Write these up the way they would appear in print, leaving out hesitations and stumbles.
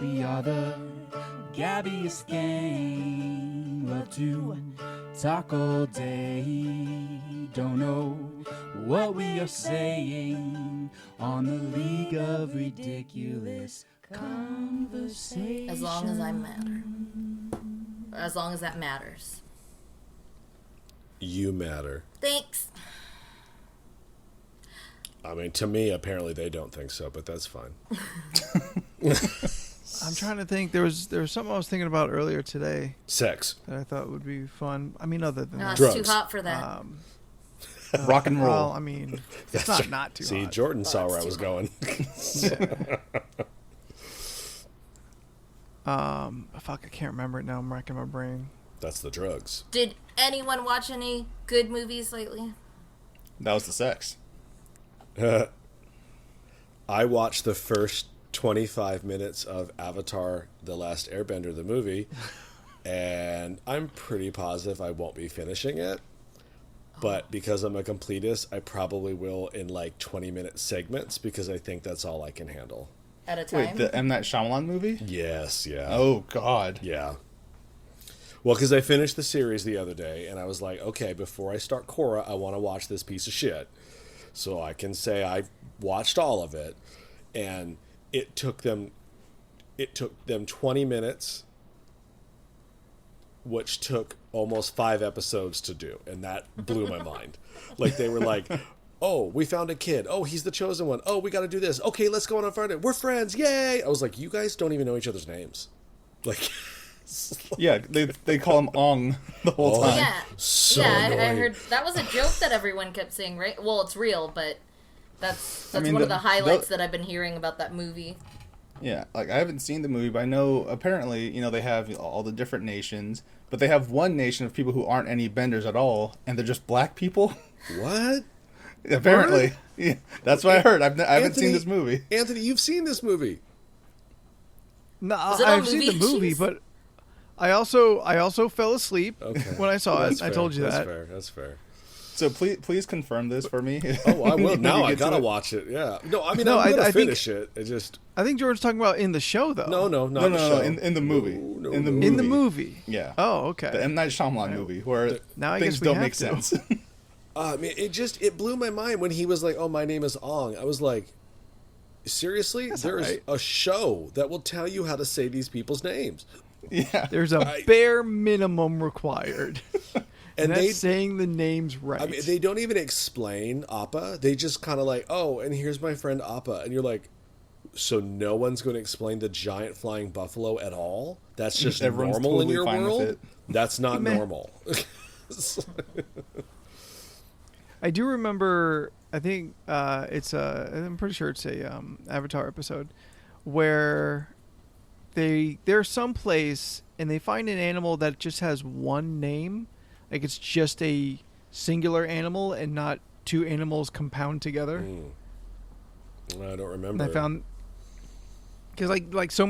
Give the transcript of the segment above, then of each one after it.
We are the Gabbiest Gang. Love to talk all day. Don't know what we are saying on the League of Ridiculous Conversation. As long as I matter. Or as long as that matters. You matter. Thanks. I mean, to me, apparently they don't think so, but that's fine. I'm trying to think. There was something I was thinking about earlier today. Sex. That I thought would be fun. I mean, other than No, that. it's too hot for that. Rock and roll. Well, I mean, it's not too See, hot. Jordan saw it's where I too was going. Fuck, I can't remember it now. I'm racking my brain. That's the drugs. Did anyone watch any good movies lately? That was the sex. I watched the first 25 minutes of Avatar: The Last Airbender, the movie, and I'm pretty positive I won't be finishing it. But because I'm a completist, I probably will in like 20-minute segments because I think that's all I can handle. At a time? Wait, the M. Night Shyamalan movie? Yes, yeah. Oh, God. Yeah. Well, because I finished the series the other day, and I was like, okay, before I start Korra, I want to watch this piece of shit. So I can say I watched all of it, and it took them 20 minutes, which took almost 5 episodes to do, and that blew my mind. Like, they were like, oh, we found a kid. Oh, he's the chosen one. Oh, we got to do this. Okay, let's go on and find it. We're friends. Yay! I was like, you guys don't even know each other's names. Like... Yeah, they call him Ong the whole time. Yeah, So I annoying. heard that was a joke that everyone kept saying, right? Well, it's real, but that's I mean, one of the- the highlights that I've been hearing about that movie. Yeah, like I haven't seen the movie, but I know apparently, they have all the different nations, but they have one nation of people who aren't any benders at all, and they're just black people. What? Apparently. Yeah, that's what I heard. I haven't Anthony- seen this movie. Anthony, you've seen this movie. No, Was it on I've seen the Movie movie, Issues? but I also fell asleep when I saw That's it. I fair. told you That's that. fair. That's fair. So please confirm this for me. Oh, I will. When Now you I get to gotta it. watch it. Yeah. No, I mean, No, I'm gonna I think- finish it. It just... I think George's talking about in the show, though. No, not No, the show. in the movie. No, in the no. movie. In the movie. Yeah. Oh, okay. The M. Night Shyamalan movie, where Now I things guess we don't have make to. sense. I mean, it blew my mind when he was like, oh, my name is Ong. I was like, seriously? That's There's alright. a show that will tell you how to say these people's names. Yeah. There's a I- bare minimum required. And that's they... saying the names right. I mean, they don't even explain Appa. They just kind of like, oh, and here's my friend Appa. And you're like, so no one's going to explain the giant flying buffalo at all? That's just Everyone's normal in totally your fine with world? it. That's not Meh. normal. I do remember. I think I'm pretty sure it's a Avatar episode where they're someplace and they find an animal that just has one name, like it's just a singular animal and not two animals compound together. I don't And remember. I found because like so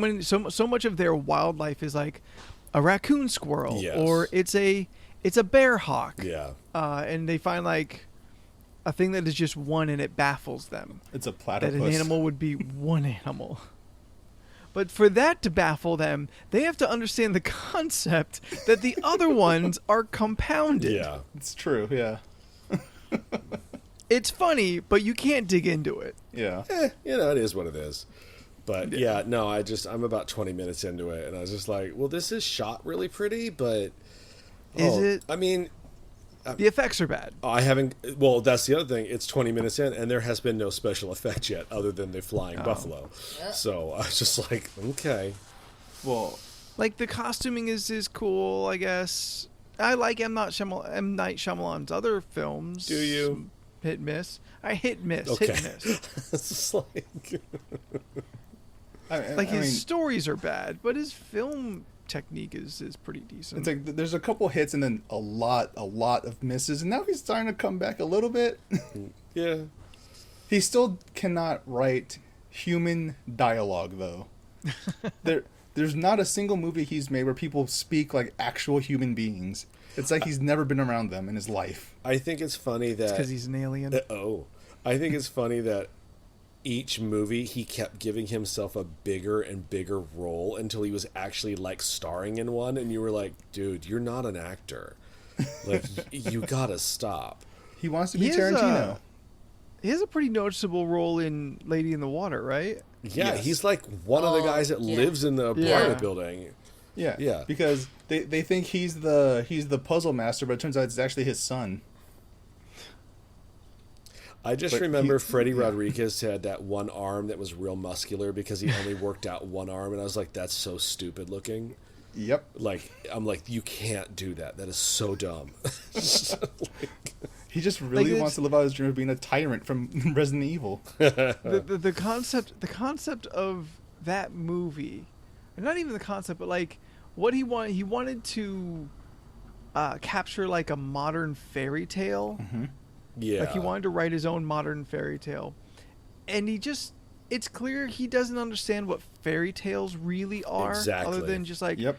much of their wildlife is like a raccoon squirrel Yes. or it's a bear hawk. Yeah. And they find like a thing that is just one and it baffles them. It's a That platypus. an animal would be one animal. But for that to baffle them, they have to understand the concept that the other ones are compounded. Yeah. It's true, yeah. It's funny, but you can't dig into it. Yeah. It is what it is. But yeah, no, I'm about 20 minutes into it, and I was just like, well, this is shot really pretty, but... Is it? I mean, The effects are bad. I haven't... Well, that's the other thing. It's 20 minutes in, and there has been no special effect yet, other than the flying buffalo. So I was just like, okay. Well, Like, the costuming is cool, I guess. I like M. Night Shyamalan's other films. Do you? Hit miss. I hit miss. Okay. Hit miss. It's just like... Like, his stories are bad, but his film technique is pretty decent. it's like there's a couple hits and then a lot of misses, and now he's starting to come back a little bit. Yeah. He still cannot write human dialogue, though. There's not a single movie he's made where people speak like actual human beings. It's like he's never been around them in his life. I think it's funny that... because he's an alien. I think it's funny that each movie he kept giving himself a bigger and bigger role until he was actually like starring in one, and you were like, dude, you're not an actor. Like, you gotta stop. He wants to be He has Tarantino. He has a pretty noticeable role in Lady in the Water, right? Yeah, Yes. he's like one of the guys that yeah. lives in the apartment Yeah. building. Yeah, Yeah. because they think he's the puzzle master, but it turns out it's actually his son. I just But remember he- Freddie yeah. Rodriguez had that one arm that was real muscular because he only worked out one arm, and I was like, that's so stupid looking. Yep. Like, I'm like, you can't do that. That is so dumb. He just really it's- wants to live out his dream of being a tyrant from Resident Evil. The concept of that movie, and not even the concept, but like what he wanted to capture like a modern fairy tale. Yeah. Like he wanted to write his own modern fairy tale, and it's clear he doesn't understand what fairy tales really are, Exactly. other than just like Yep.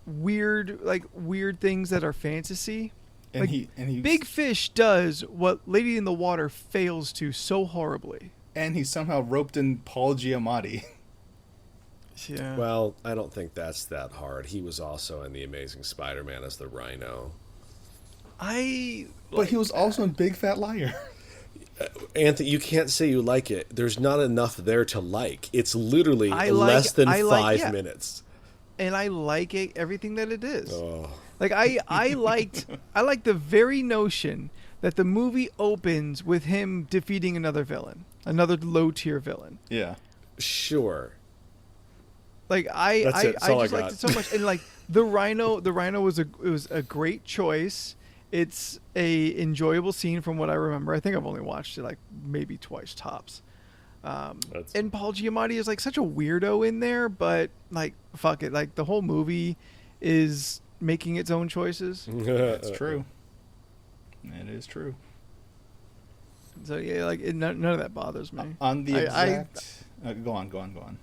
weird things that are fantasy. And Like, he Big Fish does what Lady in the Water fails to so horribly. and he somehow roped in Paul Giamatti. Yeah. Well, I don't think that's that hard. He was also in The Amazing Spider-Man as the Rhino. But he was also in Big Fat Liar. Anthony, you can't say you like it. There's not enough there to like. It's literally less than 5 minutes. And I like it, everything that it is. Oh. Like I liked the very notion that the movie opens with him defeating another villain, another low tier villain. Yeah. Sure. Like That's I it. That's all I just liked got. it so much. And like the Rhino was a great choice. It's a enjoyable scene from what I remember. I think I've only watched it like maybe twice tops. And Paul Giamatti is like such a weirdo in there, but like fuck it, like the whole movie is making its own choices. It's true. It is true. So yeah, like none of that bothers me. On the I- exact... go on.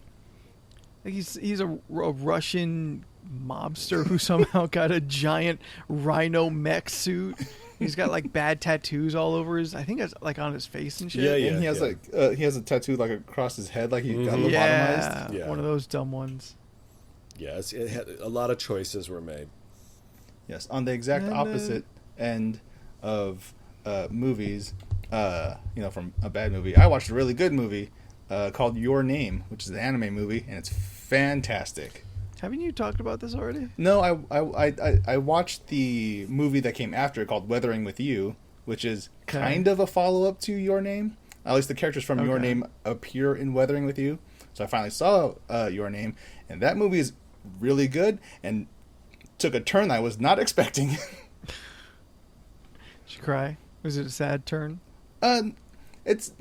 Like he's a Russian mobster who somehow got a giant rhino mech suit. He's got like bad tattoos all over his. I think it's like on his face and shit. Yeah, yeah. And he has a tattoo like across his head, like he got lobotomized. Yeah, Yeah. one of those dumb ones. Yes, it had a lot of choices were made. Yes, on the exact And, opposite end of movies, from a bad movie, I watched a really good movie called Your Name, which is an anime movie, and it's fantastic. Haven't you talked about this already? No, I watched the movie that came after it called Weathering with You, which is Okay. kind of a follow up to Your Name. At least the characters from Your Okay. Name appear in Weathering with You. So I finally saw Your Name, and that movie is really good and took a turn I was not expecting. Did you cry? Was it a sad turn? It's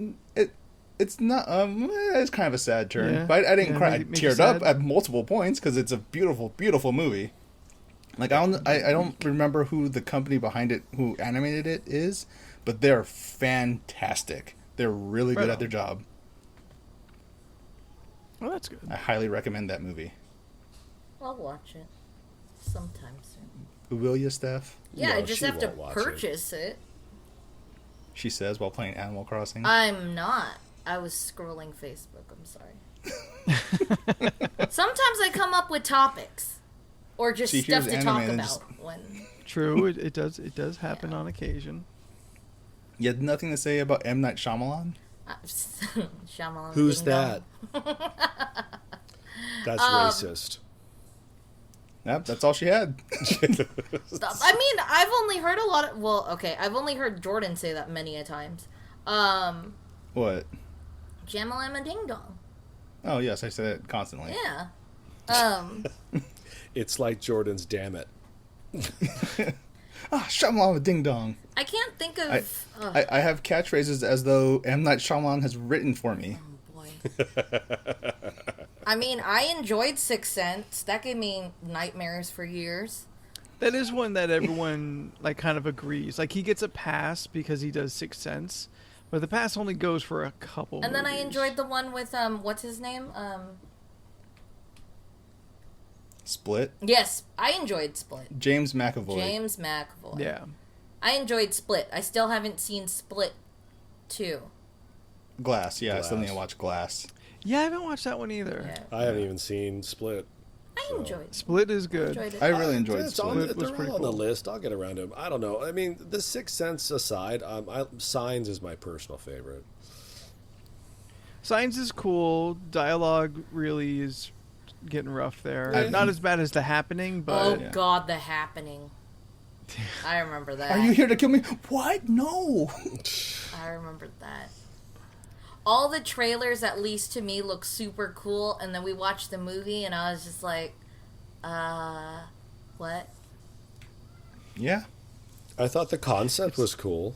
not it's kind of a sad turn, Yeah. but I didn't Yeah, cry. I make you teared up sad? at multiple points because it's a beautiful movie. Like I don't remember who the company behind it, who animated it, is, but they're fantastic. They're really good Right at on. their job. Oh, that's good. I highly recommend that movie. I'll watch it sometime soon. Will you, Steph? Yeah, No, I just she have to won't watch it. purchase it. She says while playing Animal Crossing. I'm not. I was scrolling Facebook. I'm sorry. Sometimes I come up with topics or just She stuff hears to talk anime and about just- when. True, it does happen on occasion. You had nothing to say about M. Night Shyamalan? Shyamalan. Who's Ding Dong. that? That's Um, racist. Yep, that's all she had. I mean, I've only heard a lot of. Well, okay, I've only heard Jordan say that many a times. What? Jamalama Ding Dong. Oh yes, I say that constantly. Yeah. It's like Jordan's "Damn It." Shyamalan with Ding Dong. I can't think of. I have catchphrases as though M. Night Shyamalan has written for me. Boy. I mean, I enjoyed Sixth Sense. That gave me nightmares for years. That is one that everyone like kind of agrees. Like he gets a pass because he does Sixth Sense, but the pass only goes for a couple. And then I movies. enjoyed the one with what's his name? Split. Yes, I enjoyed Split. James McAvoy. James McAvoy. Yeah. I enjoyed Split. I still haven't seen Split 2. Glass. Yeah, I still need Glass. to watch Glass. Yeah, I haven't watched that one either. Yeah. I haven't even seen Split. I enjoyed it. Split is good. Enjoyed it. I really enjoyed It's on, Split. was they're pretty all on the cool. list. I'll get around to them. I don't know. I mean, The Sixth Sense aside, Signs is my personal favorite. Science is cool. Dialogue really is getting rough there. I- Not as bad as The Happening, Oh but God, The Happening. I remember that. Are you here to kill me? What? No. I remember that. All the trailers, at least to me, look super cool, and then we watched the movie, and I was just like, what? Yeah. I thought the concept was cool.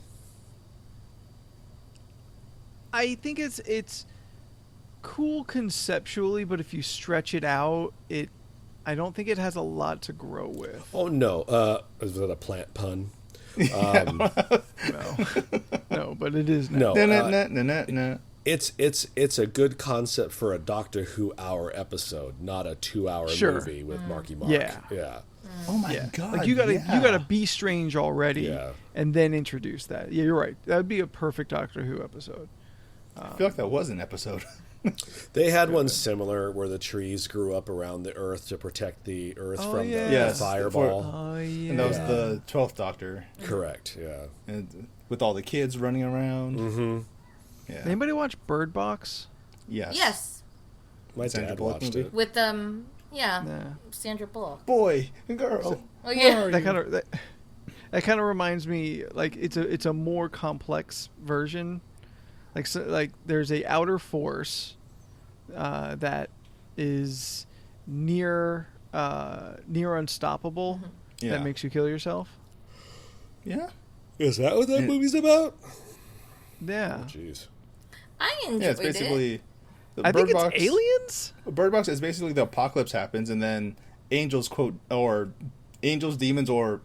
I think it's cool conceptually, but if you stretch it out, I don't think it has a lot to grow with. Oh no, is that a plant pun? No, no, but it is now. No, No. it's a good concept for a Doctor Who hour episode, not a 2-hour Sure. movie with Marky Mark. Yeah. Yeah. Oh my Yeah, god. like you yeah. gotta be strange already, Yeah. and then introduce that. Yeah, you're right. That would be a perfect Doctor Who episode. I feel like that was an episode. They had one similar where the trees grew up around the Earth to protect the Earth Oh, from yeah. the Yes, fireball. Oh yeah, And that was the 12th Doctor. Correct. Yeah. And with all the kids running around. Mm-hmm. Yeah. Anybody watch Bird Box? Yes. Yes, My Sandra dad Bullock watched movie? it. with Nah. Sandra Bullock. Boy and girl. Oh yeah. Where are That you? kind of that kind of reminds me, like it's a more complex version. Like there's a outer force that is near unstoppable Yeah. that makes you kill yourself. Yeah. Is that what that Yeah. movie's about? Yeah, Jeez. I enjoyed Yeah, it's it. basically the I think Bird it's Box. aliens. Bird Box is basically the apocalypse happens, and then angels angels, demons, or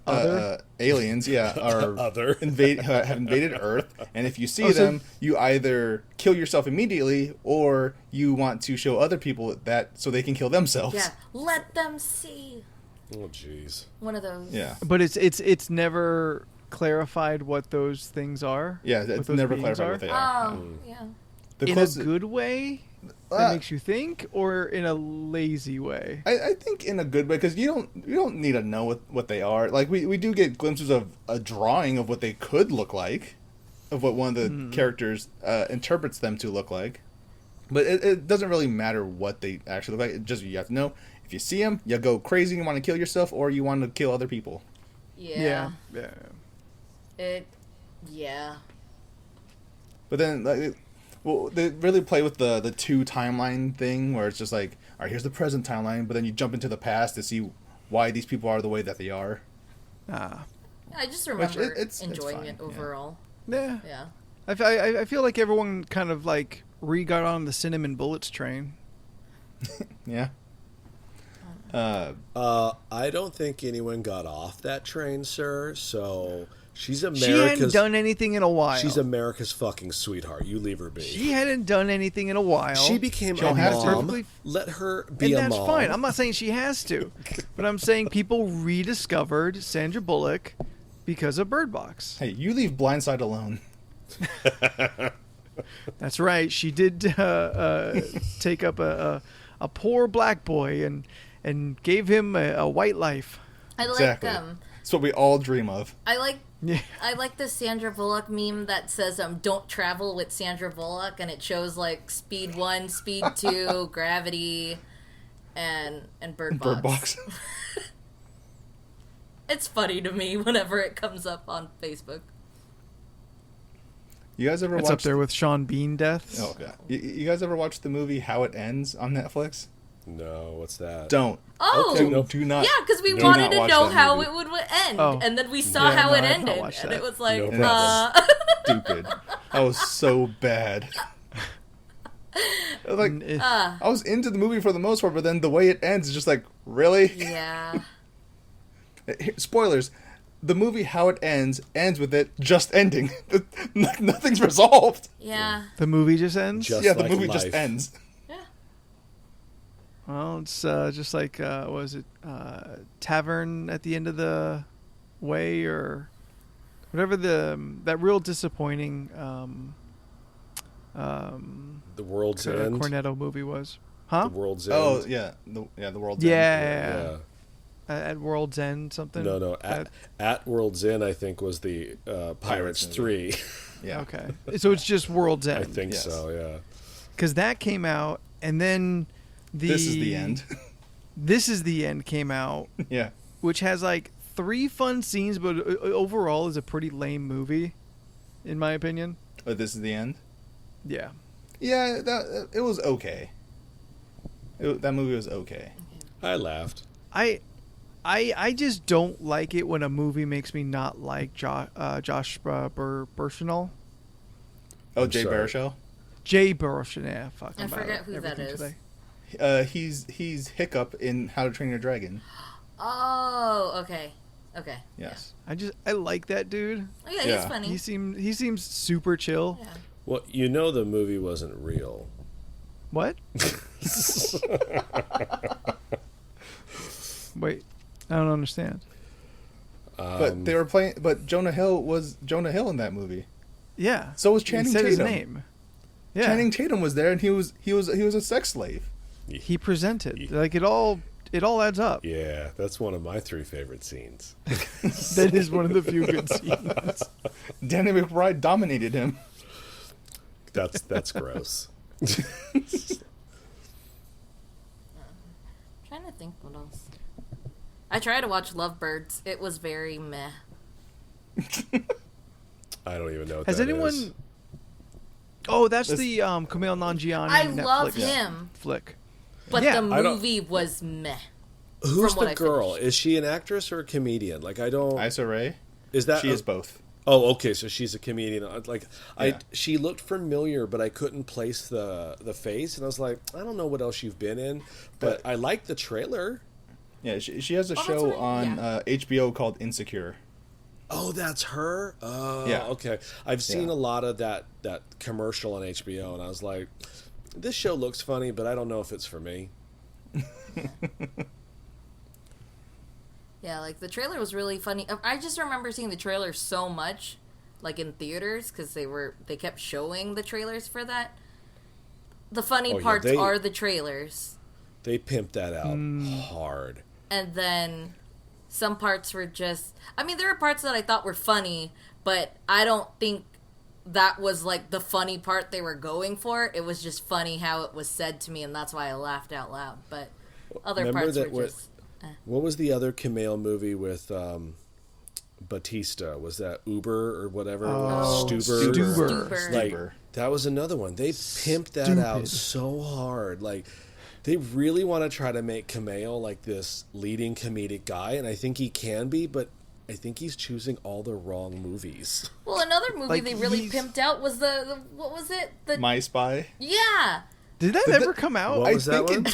Other? aliens, are Other. have invaded Earth. And if you see Oh, so- them, you either kill yourself immediately, or you want to show other people that so they can kill themselves. Yeah, let them see. Oh, jeez. One of those. Yeah. But it's never clarified what those things are. Yeah, what it's those never beings clarified are. what they are. Oh, yeah. The In a closest- good way Uh, that makes you think, or in a lazy way. I think in a good way, because you don't need to know what they are. Like we do get glimpses of a drawing of what they could look like, of what one of the characters interprets them to look like, but it doesn't really matter what they actually look like. It just you have to know if you see them, you go crazy and want to kill yourself, or you want to kill other people. Yeah. Yeah. Yeah. But then they really play with the two timeline thing, where it's just like, all right, here's the present timeline, but then you jump into the past to see why these people are the way that they are. Ah. I just remember it's enjoying fine, it yeah. overall. Yeah. Yeah. I feel like everyone kind of like got on the cinnamon bullets train. Yeah. I don't think anyone got off that train, sir. So she's She hadn't America's. done anything in a while. She's America's fucking sweetheart. You leave her be. She hadn't done anything in a while. She became She a has to. mom. Perfectly- Let her be and a that's mom. fine. I'm not saying she has to, but I'm saying people rediscovered Sandra Bullock because of Bird Box. Hey, you leave Blindside alone. That's right. She did take up a poor black boy and gave him a white life. I like Exactly. It's what we all dream of. I like Yeah. I like the Sandra Bullock meme that says don't travel with Sandra Bullock, and it shows like speed 1, speed 2, gravity, and Bird Box. Bird Box. It's funny to me whenever it comes up on Facebook. You guys ever It's up watched? there with Sean Bean deaths. Oh god. You guys ever watched the movie How It Ends on Netflix? No, what's that? Don't. Oh, Okay, Do, do not. yeah, because we do wanted not to watch know that how movie. it would end, Oh. and then we saw Yeah, how no, it I have not ended, watched and that. it was like, No problem. Stupid. That was so bad. Like I was into the movie for the most part, but then the way it ends is just like, really? yeah. Spoilers. The movie How It Ends with it just ending. Nothing's resolved. Yeah. The movie just ends. Just Yeah, the like movie life. just ends. Yeah. Well, it's just like what was it Tavern at the End of the Way or whatever that real disappointing The World's End. Cornetto movie was. The Huh? World's End. Oh yeah, the world's Yeah. end. At World's End something. No. At World's End, I think was the Pirates movie. 3. Yeah. Okay. So it's just World's I End. think Yes. so. Yeah. Because that came out, and then This is the end. This is the End came out, Yeah. which has like 3 fun scenes, but overall is a pretty lame movie, in my opinion. Oh, this is the end. Yeah. Yeah, it was okay. That movie was okay. I laughed. I just don't like it when a movie makes me not like Josh Burchinal. Oh, I'm Jay sorry. Baruchel. Jay Baruchel, yeah, fuck. I I'm bad forget at who that everything is. today. He's Hiccup in How to Train Your Dragon. Oh, okay. Yes. I like that dude. Oh yeah, Yeah. he's funny. He seems super chill. Yeah. Well, you know the movie wasn't real. What? Wait, I don't understand. But they were playing. But Jonah Hill was Jonah Hill in that movie. Yeah. So was He Channing said his Tatum. name. Yeah. Channing Tatum was there, and he was a sex slave. He presented like it all adds up. Yeah, that's one of my 3 favorite scenes. That is one of the few good scenes. Danny McBride dominated him. That's gross. Trying to think what else. I tried to watch Lovebirds. It was very meh. I don't even know what Has that anyone? is. Oh, that's the Kumail Nanjiani I Netflix love him, flick. but Yeah. the I don't- movie was meh. Who's from what the I girl? finished. Is she an actress or a comedian? Like I don't. Issa Rae. Is that She is both. Oh, okay. So she's a comedian. Like Yeah. she looked familiar, but I couldn't place the face, and I was like, I don't know what else you've been in, but I liked the trailer. Yeah, she has a that's show right, on yeah. HBO called Insecure. Oh, that's her. Oh, Yeah. okay. I've seen Yeah. a lot of that commercial on HBO, and I was like, this show looks funny, but I don't know if it's for me. Yeah, like the trailer was really funny. I just remember seeing the trailer so much, like in theaters, because they kept showing the trailers for that. The funny Oh, yeah, parts they- are the trailers, They pimped that out hard. and then some parts were just. I mean, there were parts that I thought were funny, but I don't think that was like the funny part they were going for. It was just funny how it was said to me, and that's why I laughed out loud. But other Remember parts that were what- just. What was the other Kumail movie with Batista? Was that Uber or whatever? Stuber. Stuber. Like Stuber. that was another one. They pimped that out so hard. Like they really want to try to make Kumail like this leading comedic guy, and I think he can be, but I think he's choosing all the wrong movies. Well, another movie Like, they really he's- pimped out was the what was it? The My Spy. yeah. Did that ever come out? What was that one?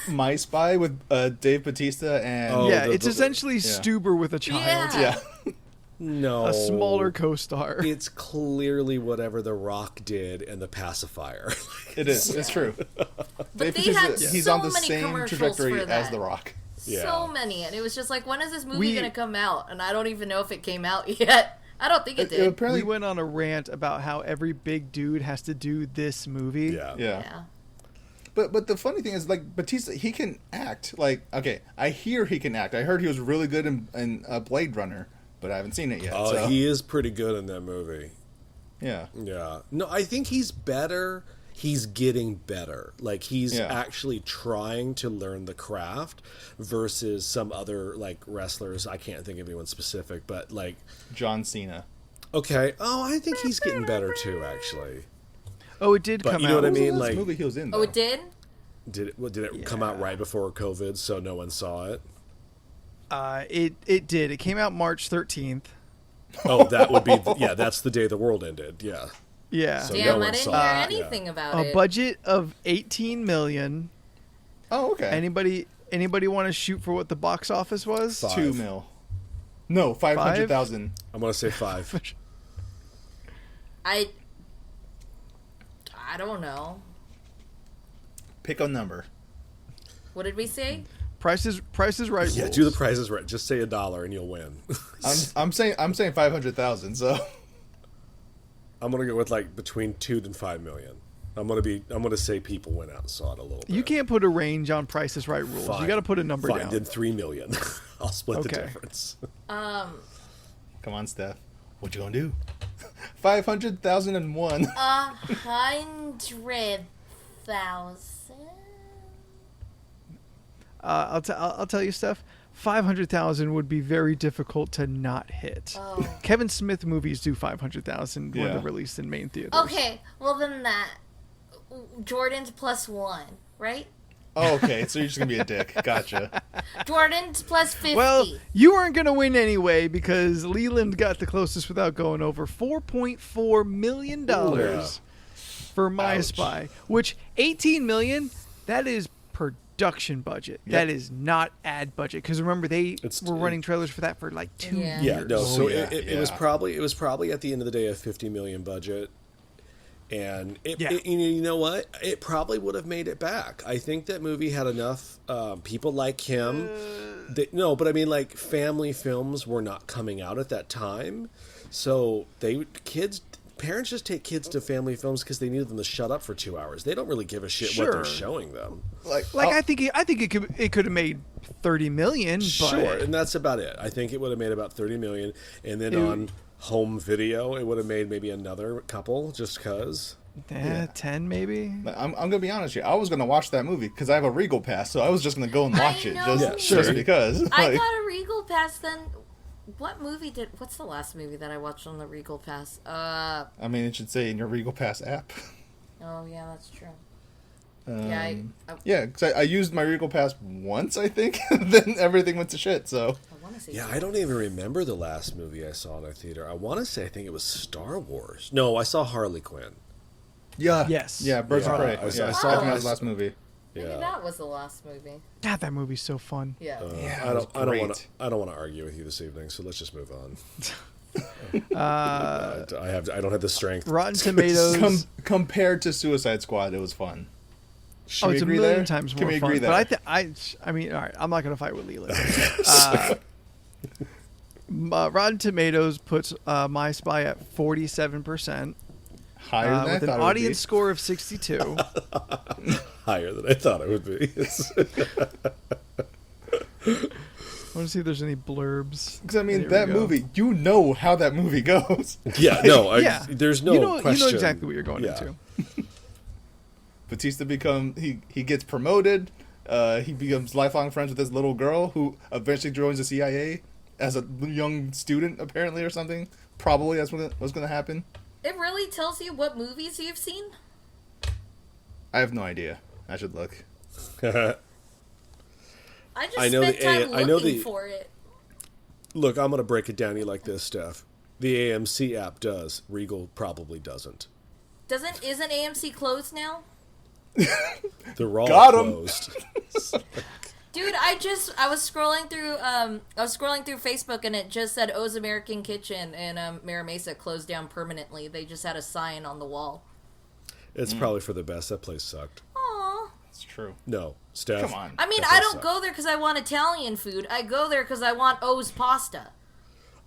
My Spy with Dave Bautista and Oh, Yeah, the- it's the- essentially Stuber with a child. Yeah. yeah. No, A smaller co-star. It's clearly whatever The Rock did in The Pacifier. It is. It's true. But Dave they had Bautista, he's so on the many same commercials trajectory for that. as The Rock. Yeah. So many, and it was just like, when is this movie We- gonna come out? And I don't even know if it came out yet. I don't think it did. Apparently, We went on a rant about how every big dude has to do this movie. Yeah. yeah. But the funny thing is, like, Batista, he can act. Like, okay, I hear he can act. I heard he was really good in Blade Runner, but I haven't seen it yet. Oh, so. he is pretty good in that movie. Yeah. Yeah. No, I think he's better. He's getting better. Like he's Yeah. actually trying to learn the craft versus some other like wrestlers. I can't think of anyone specific, but like John Cena. okay. Oh, I think he's getting better too actually. Oh, it did But come you know out. what I What was the mean? last Like movie he was in, though? Oh, it did. did it come out right before COVID so no one saw it? It did. It came out March 13th. Oh, that would be yeah, that's the day the world ended. Yeah. Yeah. So Damn, no I one didn't saw hear it. anything about A it. budget of 18 million. Oh, okay. Anybody want to shoot for what the box office was? Five. 2 mil. No, 500,000. I'm gonna say 5. I don't know. Pick a number. What did we say? Price is right. Yeah, rules. do the prices right. Just say $1 and you'll win. I'm saying 500,000. So I'm gonna go with like between 2 and 5 million. I'm gonna say people went out and saw it a little bit. You can't put a range on Price is Right rules. Fine. You got to put a number Fine, down. then 3 million. I'll split the Okay. difference. Come on, Steph. What you gonna do? 500,001. 100,000. I'll tell you, Steph. 500,000 would be very difficult to not hit. Oh. Kevin Smith movies do 500,000 when Yeah. they're released in main theaters. Okay, well then that Jordan's +1, right? Oh, okay. So you're just gonna be a dick. Gotcha. Jordan's +50. Well, you weren't going to win anyway because Leland got the closest without going over. $4.4 million Yeah. for My Ouch. Spy, which $18 million, that is production budget. Yep. That is not ad budget. Because remember, they It's- were running trailers for that for like 2 Yeah. years. Yeah, no. Oh, So yeah, it was yeah. probably at the end of the day a 50 million budget, and Yeah. you know what? It probably would have made it back. I think that movie had enough people like him. No, but I mean, like family films were not coming out at that time, so parents just take kids to family films because they need them to shut up for 2 hours. They don't really give a shit what they're Sure. showing them. Like I think it could have made 30 million, but Sure, and that's about it. I think it would have made about 30 million, and then on home video, it would have made maybe another couple, just cause. 10 maybe. I'm gonna be honest with you. I was gonna watch that movie because I have a Regal pass, so I was just gonna go and watch it know. just, Yeah, just sure. because. I Like, got a Regal Pass then. What's the last movie that I watched on the Regal Pass? I mean, it should say in your Regal Pass app. Oh yeah, that's true. Yeah, because I used my Regal Pass once, I think, and then everything went to shit. So I want to say Yeah, I don't even remember the last movie I saw in a theater. I want to say I think it was Star Wars. No, I saw Harley Quinn. yeah, Yes. yeah, Birds Yeah, of Prey. I I saw- saw I that saw- was the last movie. maybe Yeah. that was the last movie. God, that movie's so fun. Yeah. Yeah, I it was don't want great. to. I don't want to argue with you this evening. So let's just move on. Uh, I don't have the strength. Rotten Tomatoes. Compared to Suicide Squad, it was fun. Should Oh, we it's a agree million there? times Can more we fun. agree But there? I mean, all right, I'm not gonna fight with Leland. Rotten Tomatoes puts My Spy at 47%, Higher than I with an thought audience score of 62. Higher than I thought it would be. I want to see if there's any blurbs. Because I mean, There we that go. movie, you know how that movie goes. Yeah, no, Yeah, there's no you know question. exactly what you're going Yeah. into. Batista he gets promoted. He becomes lifelong friends with this little girl who eventually joins the CIA as a young student, apparently, or something. Probably that's what's going to happen. It really tells you what movies you've seen. I have no idea. I should look. I just I know spent the- time I know looking the- for it. Look, I'm going to break it down to you like this, Steph. The AMC app does. Regal probably doesn't. Isn't AMC closed now? They're all Got 'em. closed. Dude, I was scrolling through Facebook and it just said O's American Kitchen and Mira Mesa closed down permanently. They just had a sign on the wall. It's probably for the best. That place sucked. Aw. It's true. No, Steph. Come on. I mean, That I place don't go there because I want Italian food. I go there because I want O's pasta.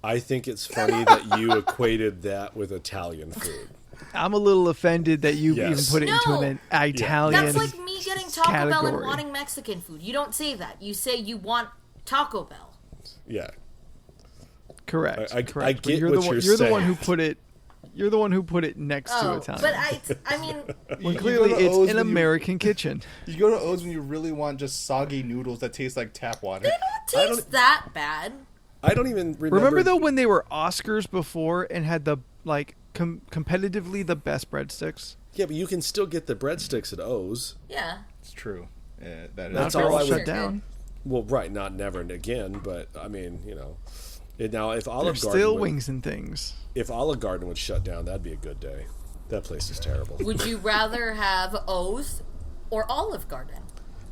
I think it's funny that you equated that with Italian food. I'm a little offended that you even Yes. put it into No. an Italian. That's like me getting Taco Bell and category. wanting Mexican food. You don't say that. You say you want Taco Bell. Yeah. Correct. I correct. But get you're what the one, you're you're the one saying. who put it. You're the one who put it next to Oh, Italian. but I mean, when You clearly go to it's O's an when you- American kitchen. You go to O's when you really want just soggy noodles that taste like tap water. they don't taste that bad. I don't even remember. Remember though when they were Oscars before and had the like competitively the best breadsticks? Yeah, but you can still get the breadsticks at O's. Yeah. It's true. Yeah, that is. That's Not all all I would- shut down. Well, right, not never and again, but I mean, you know. Now, if There's Olive Garden still would, wings and things. if Olive Garden would shut down, that'd be a good day. That place is terrible. Would you rather have O's or Olive Garden?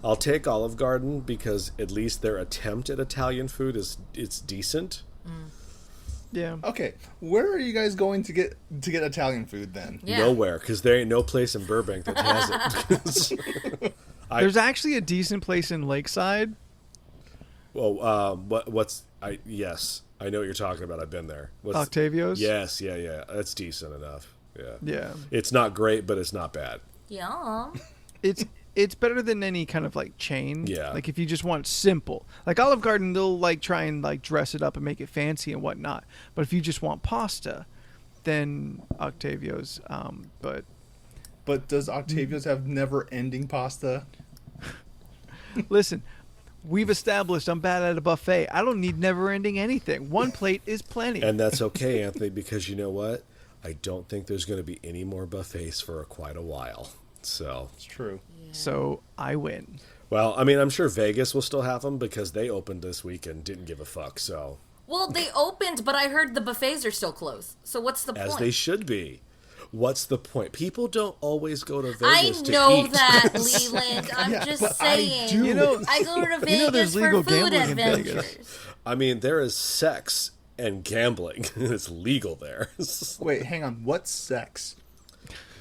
I'll take Olive Garden because at least their attempt at Italian food it's decent. Yeah. Okay, where are you guys going to get Italian food then? Yeah. Nowhere, because there ain't no place in Burbank that has it. There's actually a decent place in Lakeside. Well, yes, I know what you're talking about. I've been there. Octavio's? Yes, yeah, that's decent enough. Yeah. Yeah. It's not great, but it's not bad. Yum. It's better than any kind of like chain. Yeah. Like if you just want simple, like Olive Garden, they'll like try and like dress it up and make it fancy and whatnot. But if you just want pasta, then Octavio's. But does Octavio's have never-ending pasta? Listen, we've established I'm bad at a buffet. I don't need never-ending anything. One plate is plenty. And that's okay, Anthony, because you know what? I don't think there's going to be any more buffets for quite a while. So, It's true. So I win. well, I mean, I'm sure Vegas will still have them because they opened this week and didn't give a fuck. So, Well, they opened, but I heard the buffets are still closed. So what's the as point? they should be. What's the point? People don't always go to I Vegas to know eat. that, Leland. I'm Yeah, just but I saying. do. You know, I go to Vegas know there's legal for food gambling in Vegas. adventures. I mean, there is sex and gambling. It's legal there. Wait, hang on. What's sex?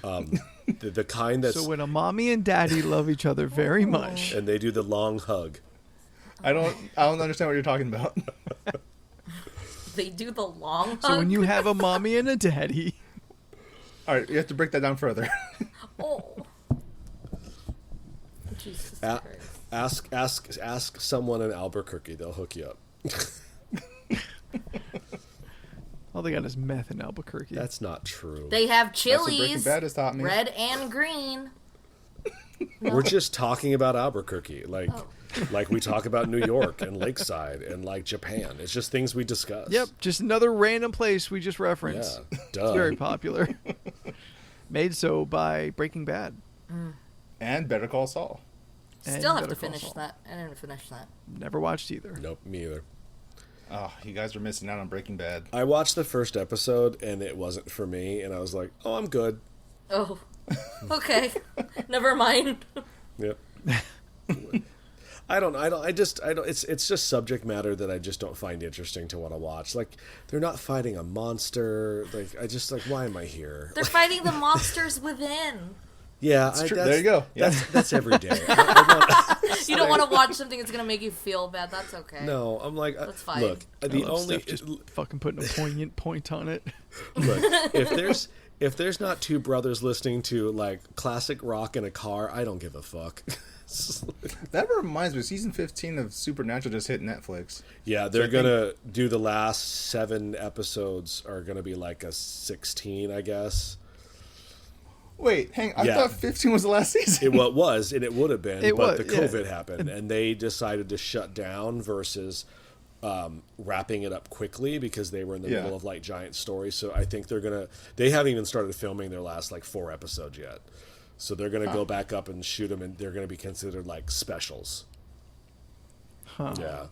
the kind that's... So when a mommy and daddy love each other very much, and they do the long hug. I don't understand what you're talking about. They do the long so when hug. you have a mommy and a daddy, All right, you have to break that down further. Oh. Jesus A- Christ. ask someone in Albuquerque. They'll hook you up. all they got is meth in Albuquerque. That's not true. They have That's what Breaking chilies, Bad has taught me. red and green. We're just talking about Albuquerque, like Oh. like we talk about New York and Lakeside and like Japan. It's just things we discuss. Yep, just another random place we just referenced. Yeah. It's Duh. very popular. Made so by Breaking Bad. And Better Call Saul. And Still have Better to Call finish Saul. that. I didn't finish that. Never watched either. Nope, me either. Oh, you guys are missing out on Breaking Bad. I watched the first episode and it wasn't for me, and I was like, "Oh, I'm good." Oh. Okay. Never mind. Yep. I don't. It's just subject matter that I just don't find interesting to want to watch. Like, they're not fighting a monster. Like, I just like, why am I here? They're fighting the monsters within. Yeah, true. There you go. Yeah. That's every day. You don't want to watch something that's going to make you feel bad. That's okay. No, I'm like, That's fine. look, I the love only Steph just fucking putting a poignant point on it. look, if there's not two brothers listening to like classic rock in a car, I don't give a fuck. That reminds me, season 15 of Supernatural just hit Netflix. Yeah, they're I think- gonna do the last 7 episodes are gonna be like a 16, I guess. Wait, I Yeah. thought 15 was the last season. It was, and it would have been, It but was, the yeah. COVID happened, and they decided to shut down versus wrapping it up quickly because they were in the Yeah. middle of like giant stories. So I think they haven't even started filming their last like 4 episodes yet. So they're gonna go back up and shoot them, and they're gonna be considered like specials. Huh. Yeah.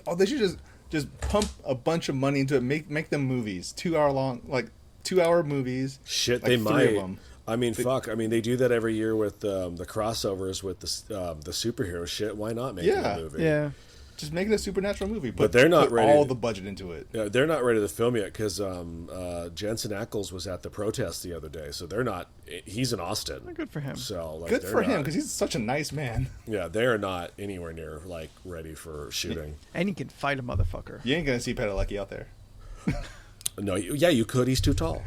Oh, they should just pump a bunch of money into it. Make them movies, 2-hour long, like 2-hour movies. Shit, like they 3 might. of them. I mean, fuck. I mean, they do that every year with the crossovers with the superhero shit. Why not make it Yeah. a movie? Yeah. Just make it a supernatural movie. But they're not put ready all to- the budget into it. Yeah, they're not ready to film yet because Jensen Ackles was at the protest the other day, so they're not. He's in Austin. Good for him. So like, Good they're for him not- because he's such a nice man. Yeah, they are not anywhere near like ready for shooting. And he can fight a motherfucker. You ain't gonna see Padalecki out there. No, yeah, you could. He's too tall.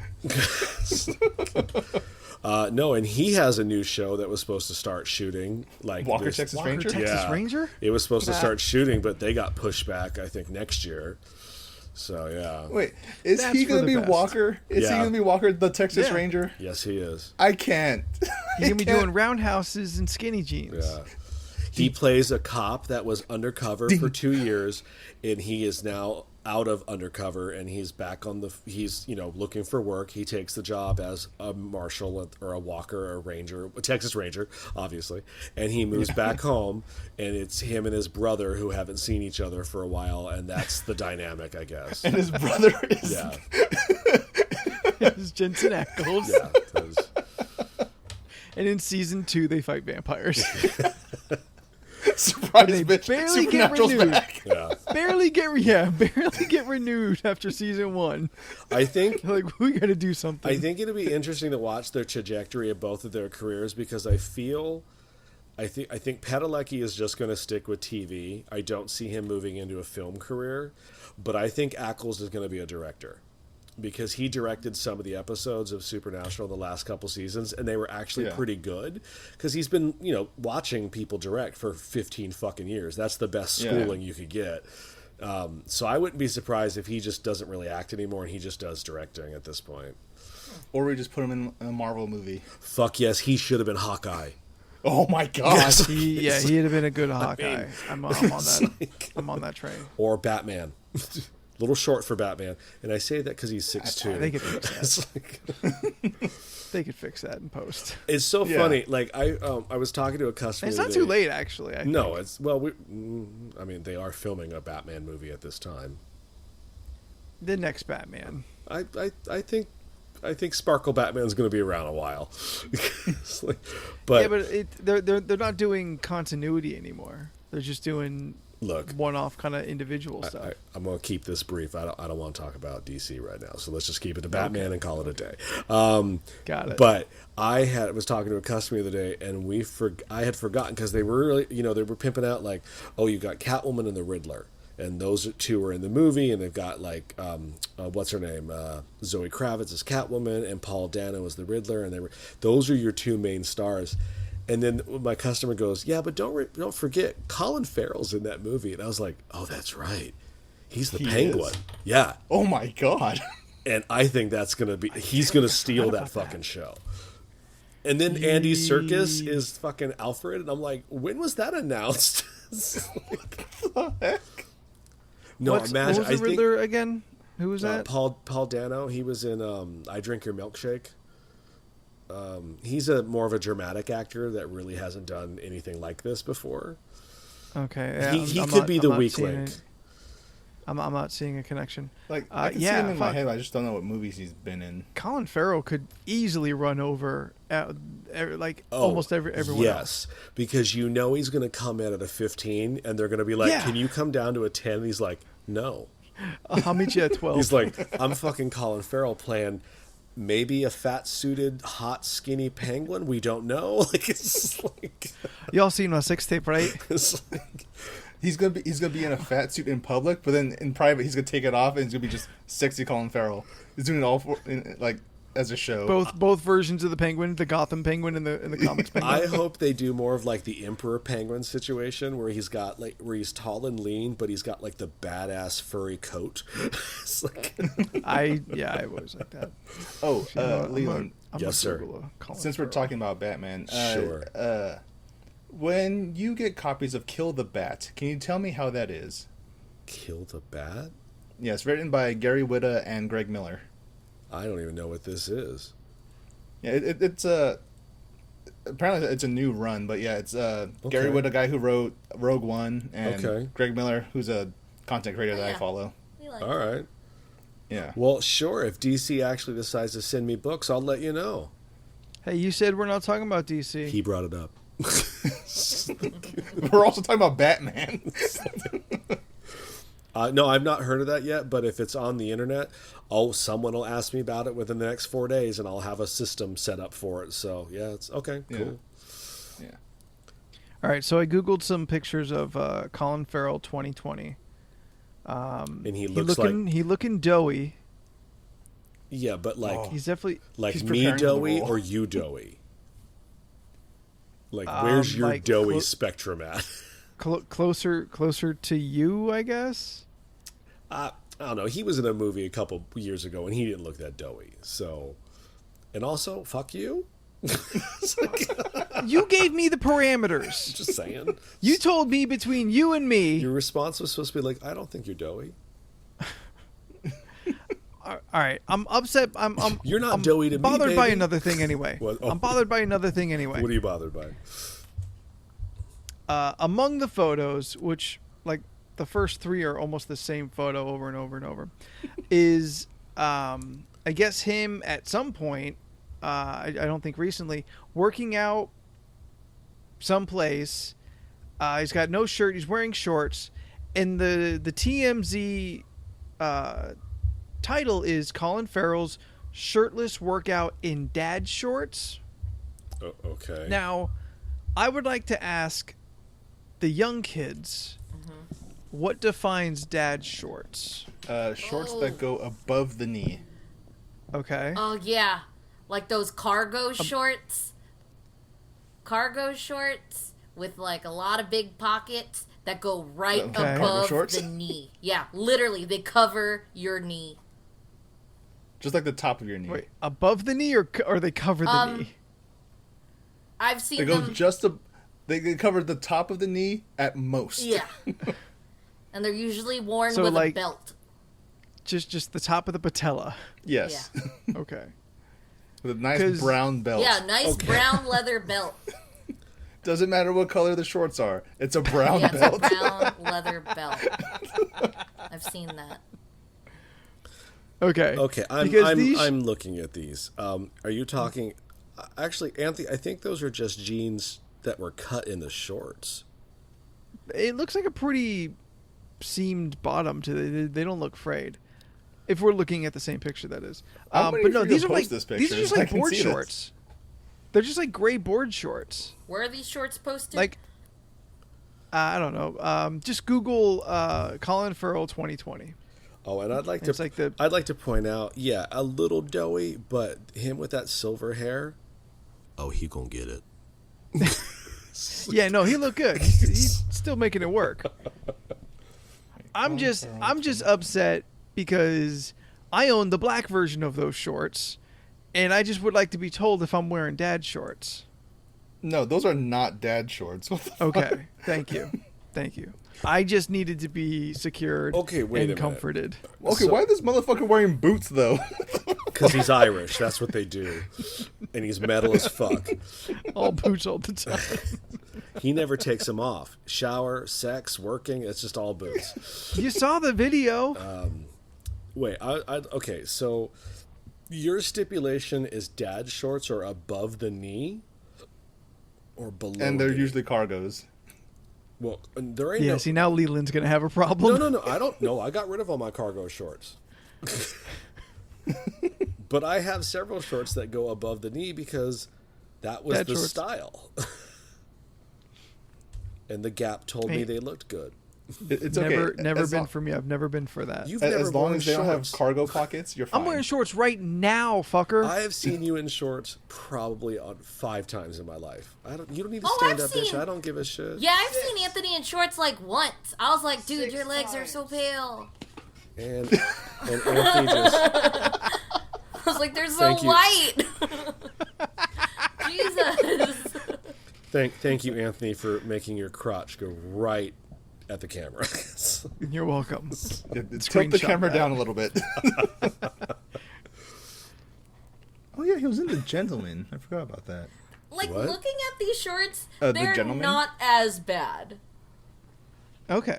No, and he has a new show that was supposed to start shooting. Like Walker, this- Texas Walker, Ranger. Texas Ranger? It was supposed to start shooting, but they got pushed back. I think next year. So yeah. Wait, is That's he for gonna the be best. Walker? Is he Yeah. gonna be Walker, the Texas Yeah. Ranger? Yes, he is. I can't. He's gonna be can't- doing roundhouses and skinny jeans. Yeah. He plays a cop that was undercover for 2 years, and he is now out of undercover, and he's back on he's looking for work. He takes the job as a marshal or a walker or a ranger, a Texas Ranger, obviously, and he moves back home, and it's him and his brother who haven't seen each other for a while, and that's the dynamic, I guess. And his brother is Yeah, It's Jensen Ackles. yeah. 'Cause- And in season 2, they fight vampires. surprise They bitch. barely get Supernatural's renewed. back. yeah. barely get renewed after season 1. I think Like, we gotta do something. I think it'll be interesting to watch their trajectory of both of their careers because I think Padalecki is just going to stick with TV. I don't see him moving into a film career, but I think Ackles is going to be a director because he directed some of the episodes of Supernatural the last couple seasons, and they were actually pretty good. Because he's been, watching people direct for 15 fucking years. That's the best schooling you could get. So I wouldn't be surprised if he just doesn't really act anymore and he just does directing at this point. Or we just put him in a Marvel movie. Fuck yes, he should have been Hawkeye. Oh my god! Yes. He'd have been a good Hawkeye. I'm on that. I'm on that train. Or Batman. A little short for Batman, and I say that because he's 6'2". They could fix that. Like, they could fix that in post. it's so funny. Like I was talking to a customer. It's not too late, actually. I No, think. they are filming a Batman movie at this time. The next Batman. I think Sparkle Batman's going to be around a while. But yeah, but they're not doing continuity anymore. They're just doing one-off kind of individual stuff. I'm going to keep this brief. I don't want to talk about DC right now, so let's just keep it to Batman and call it a day. Got it. But I was talking to a customer the other day, and I had forgotten because they were really, they were pimping out like, oh, you got Catwoman and the Riddler. And those two are in the movie, and they've got like, what's her name? Zoe Kravitz is Catwoman, and Paul Dano is the Riddler, and those are your two main stars. And then my customer goes, "Yeah, but don't forget, Colin Farrell's in that movie." And I was like, "Oh, that's right, he's the Penguin." Yeah. Oh my god. And I think he's gonna steal that fucking show. And then Andy Serkis is fucking Alfred, and I'm like, when was that announced? What the heck? No, imagine. What was the Riddler again? Who was that? Paul Dano. He was in I Drink Your Milkshake. He's more of a dramatic actor that really hasn't done anything like this before. Okay, yeah, he could be the weak link. I'm not seeing a connection. Like I can see him in my head. I just don't know what movies he's been in. Colin Farrell could easily run over almost everyone. Yes, because he's going to come in at a 15, and they're going to be like, "Can you come down to a 10?" And he's like, "No." I'll meet you at 12. He's like, "I'm fucking Colin Farrell playing maybe a fat-suited, hot, skinny penguin. We don't know." Like it's like y'all seen my sex tape, right? It's like, he's gonna be in a fat suit in public, but then in private he's gonna take it off and he's gonna be just sexy Colin Farrell. He's doing it all as a show. Both versions of the Penguin, the Gotham Penguin and the comics Penguin. I hope they do more of like the Emperor Penguin situation where he's tall and lean, but he's got like the badass furry coat. It's like I always like that. Oh, Leland. Yes, sir. Since we're talking about Batman, sure. When you get copies of Kill the Bat, can you tell me how that is? Kill the Bat? Yes, written by Gary Whitta and Greg Miller. I don't even know what this is. Yeah, it's apparently it's a new run, but yeah, it's Gary Whitta, guy who wrote Rogue One, and Greg Miller, who's a content creator that I follow. All right. Yeah. Well, sure. If DC actually decides to send me books, I'll let you know. Hey, you said we're not talking about DC. He brought it up. We're also talking about Batman. No, I've not heard of that yet, but if it's on the internet, someone will ask me about it within the next 4 days, and I'll have a system set up for it. So, yeah, it's okay. Cool. Yeah. All right, so I Googled some pictures of Colin Farrell 2020. And he looking doughy. Yeah, but he's definitely like me doughy or you doughy? Like, where's your doughy spectrum at? Closer to you, I guess. I don't know. He was in a movie a couple years ago, and he didn't look that doughy. So, and also, fuck you. You gave me the parameters. Just saying. You told me between you and me. Your response was supposed to be like, "I don't think you're doughy." All right, I'm upset. You're not doughy to me, bothered baby. by another thing anyway. Oh. I'm bothered by another thing anyway. What are you bothered by? Among the photos, which like the first three are almost the same photo over and over and over, is I guess him at some point, I don't think recently, working out someplace. He's got no shirt. He's wearing shorts, and the TMZ title is Colin Farrell's shirtless workout in dad shorts. Okay. Now, I would like to ask the young kids, what defines dad shorts? Shorts that go above the knee. Okay. Oh yeah, like those cargo shorts. Cargo shorts with like a lot of big pockets that go right Okay. Cargo above shorts? the knee. Yeah, literally, they cover your knee. Just like the top of your knee. Wait, above the knee or they cover the knee? I've seen They go them. they cover the top of the knee at most. Yeah, and they're usually worn So, with a like- belt. Just the top of the patella. Yes. Okay. With a nice 'Cause- brown belt. Yeah, nice brown leather belt. Doesn't matter what color the shorts are. It's a brown Yeah, it's belt. a brown leather belt. I've seen that. Okay. Okay, I'm looking at these. Are you talking? Actually, Anthony, I think those are just jeans that were cut in the shorts. It looks like a pretty seamed bottom to they don't look frayed. If we're looking at the same picture, that is. I'm waiting But no, for you to these are like post this these are picture just so I like can board see this. shorts. They're just like gray board shorts. Where are these shorts posted? Like I don't know. Just Google Colin Farrell 2020. Oh, and I'd like It's like the- to point out, yeah, a little doughy, but him with that silver hair. Oh, he gonna get it. Yeah, no, he looked good. He's still making it work. I'm just upset because I own the black version of those shorts, and I just would like to be told if I'm wearing dad shorts. No, those are not dad shorts. What the fuck? Okay, thank you. I just needed to be secured Okay, wait a and minute. comforted. Okay, So- why is this motherfucker wearing boots though? Because he's Irish. That's what they do. And he's metal as fuck. All boots all the time. He never takes them off. Shower, sex, working, it's just all boots. You saw the video. Wait, okay, so your stipulation is dad shorts are above the knee? Or below And they're the knee? usually cargos. Well, there ain't Yeah, no... see, now Leland's going to have a problem. No, I don't know. I got rid of all my cargo shorts. But I have several shorts that go above the knee because that was Dad the shorts. style. And the Gap told me Hey. they looked good. It's Never okay. never As been long- for me. I've never been for that. You've never As long worn as they don't have shorts. cargo pockets, you're fine. I'm wearing shorts right now, fucker. I have seen you in shorts probably on 5 times in my life. You don't need to Oh, stand I've up, bitch. seen- I don't give a shit. Yeah, I've seen Anthony in shorts like once. I was like, dude, your legs are so pale. And Anthony just I was like, they're so Thank you. white. Jesus. thank you, Anthony, for making your crotch go right at the camera. You're welcome. Tilt the Screenshot camera that. down a little bit. Oh yeah, he was in The Gentleman. I forgot about that. Like, What? looking at these shorts, The they're Gentleman? not as bad. Okay.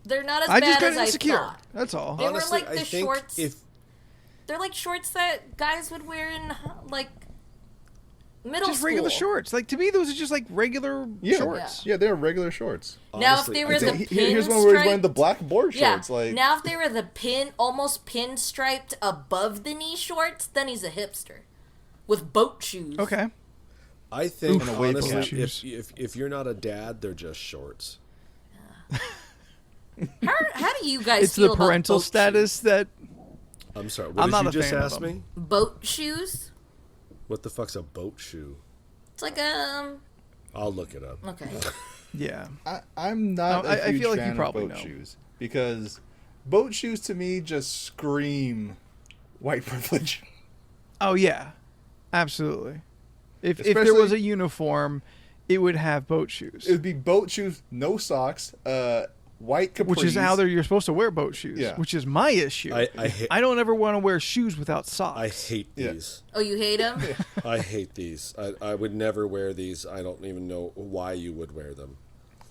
They're not as I just bad got as insecure. I thought. That's all. They were Honestly, like I the think shorts. if They're like shorts that guys would wear in, like, middle Just school. regular shorts. Like, to me, those are just like regular Yeah, shorts. yeah, they're regular shorts. Now, if honestly, they I were think- the Here's one where he's wearing pinstriped- the black board Yeah. shorts. Like, Now, if they were the almost pinstriped above the knee shorts, then he's a hipster with boat shoes. Okay. I think And a wave honestly, cap. if you're not a dad, they're just shorts. How do you guys It's feel the about parental boat status that I'm sorry. What I'm did not you a just fan of ask them. me? boat shoes? What the fuck's a boat shoe? It's like I'll look it up. okay. yeah. I'm not No, a I huge feel like you fan of probably boat know. shoes because boat shoes to me just scream white privilege. Oh yeah. Absolutely. If there Especially- was a uniform, it would have boat shoes. It would be boat shoes, no socks, white capris. Which is how you're supposed to wear boat shoes. Yeah. Which is my issue. I hate don't ever want to wear shoes without socks. I hate Yeah. these. Oh, you hate them? I hate these. I would never wear these. I don't even know why you would wear them.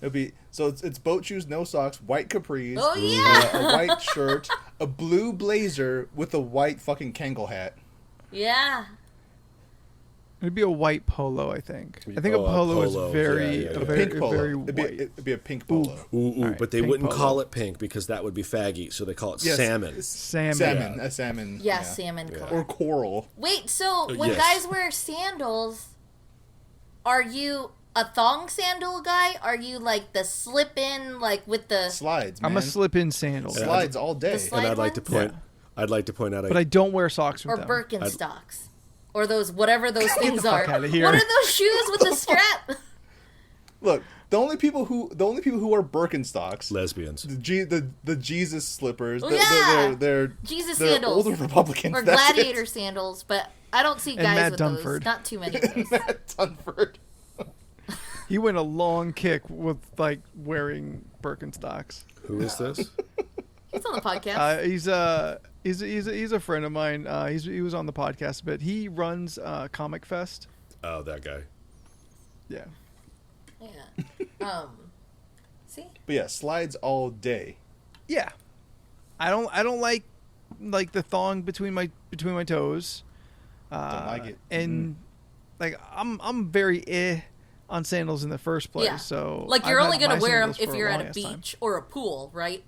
It'd be so it's boat shoes, no socks, white capris, Oh, yeah. a white shirt, a blue blazer with a white fucking Kangol hat. Yeah. It'd be a white polo, I think. I think Oh, a polo is polo. very, Yeah, yeah, a yeah. very, Pink polo. very It'd white. it'd be a pink polo. Ooh, Alright, but they pink wouldn't polo. call it pink because that would be faggy, so they call it Yes, salmon. it's Salmon. Salmon. A salmon. Yeah, salmon color. Or coral. Wait, so when yes. guys wear sandals, are you a thong sandal guy? Are you like the slip in, like with the. Slides, man. I'm a slip-in sandal. Slides all day. The slide And I'd like to ones? point I'd like to point out, but I don't wear socks with Or them. Birkenstocks. Or those, whatever those things the fuck are. outta here. What are those shoes with the strap? Look, the only people who wear Birkenstocks, lesbians. the Jesus slippers, Oh, yeah. they're Jesus they're sandals. older Republicans. Or that's gladiator it. sandals, but I don't see And guys Matt with Dunford. those. Not too many of those. Matt Dunford. He went a long kick with like wearing Birkenstocks. Who is this? He's on the podcast. He's a friend of mine. He was on the podcast, but he runs Comic Fest. Oh, that guy. Yeah. Yeah. See? But yeah, slides all day. Yeah. I don't like the thong between my toes. Don't like it. And like I'm very on sandals in the first place. Yeah. So Like you're I've only had going to my wear them sandals if for you're at a long-ass beach time. or a pool, right?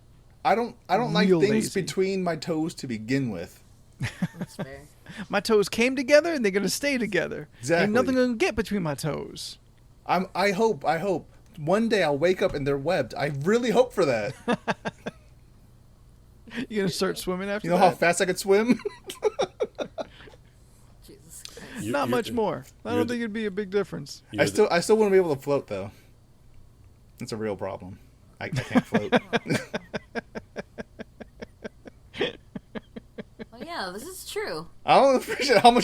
I don't like Real things lazy. between my toes to begin with. That's fair. My toes came together and they're gonna stay together. Exactly. Ain't nothing gonna get between my toes. I hope one day I'll wake up and they're webbed. I really hope for that. You gonna start swimming after You know that? how fast I could swim? Jesus Christ. Not much more. I you're don't the- think it'd be a big difference. You're I still wouldn't be able to float though. It's a real problem. I can't float. Well, yeah, this is true. I don't appreciate how hard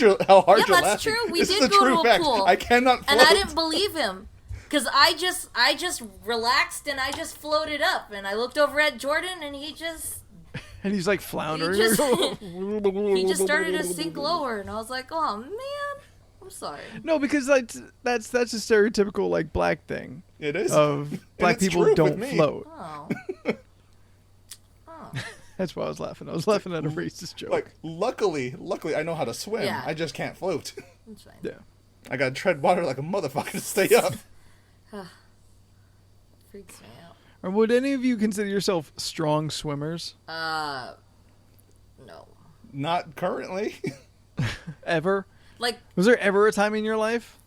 Yeah, you're that's laughing. true. We This did is a go true to a fact. pool. I cannot float. And I didn't believe him. Because I just relaxed and I just floated up. And I looked over at Jordan and he just And he's like floundering. he just started to sink lower. And I was like, oh, man. I'm sorry. No, because that's a stereotypical like black thing It is. of black it's people true with don't me. float. Oh. Oh. That's why I was laughing. I was laughing at a racist joke. Like, luckily, I know how to swim. Yeah. I just can't float. That's fine. yeah. I gotta tread water like a motherfucker to stay up. Freaks me out. Or would any of you consider yourself strong swimmers No. Not currently. ever? Like Was there ever a time in your life?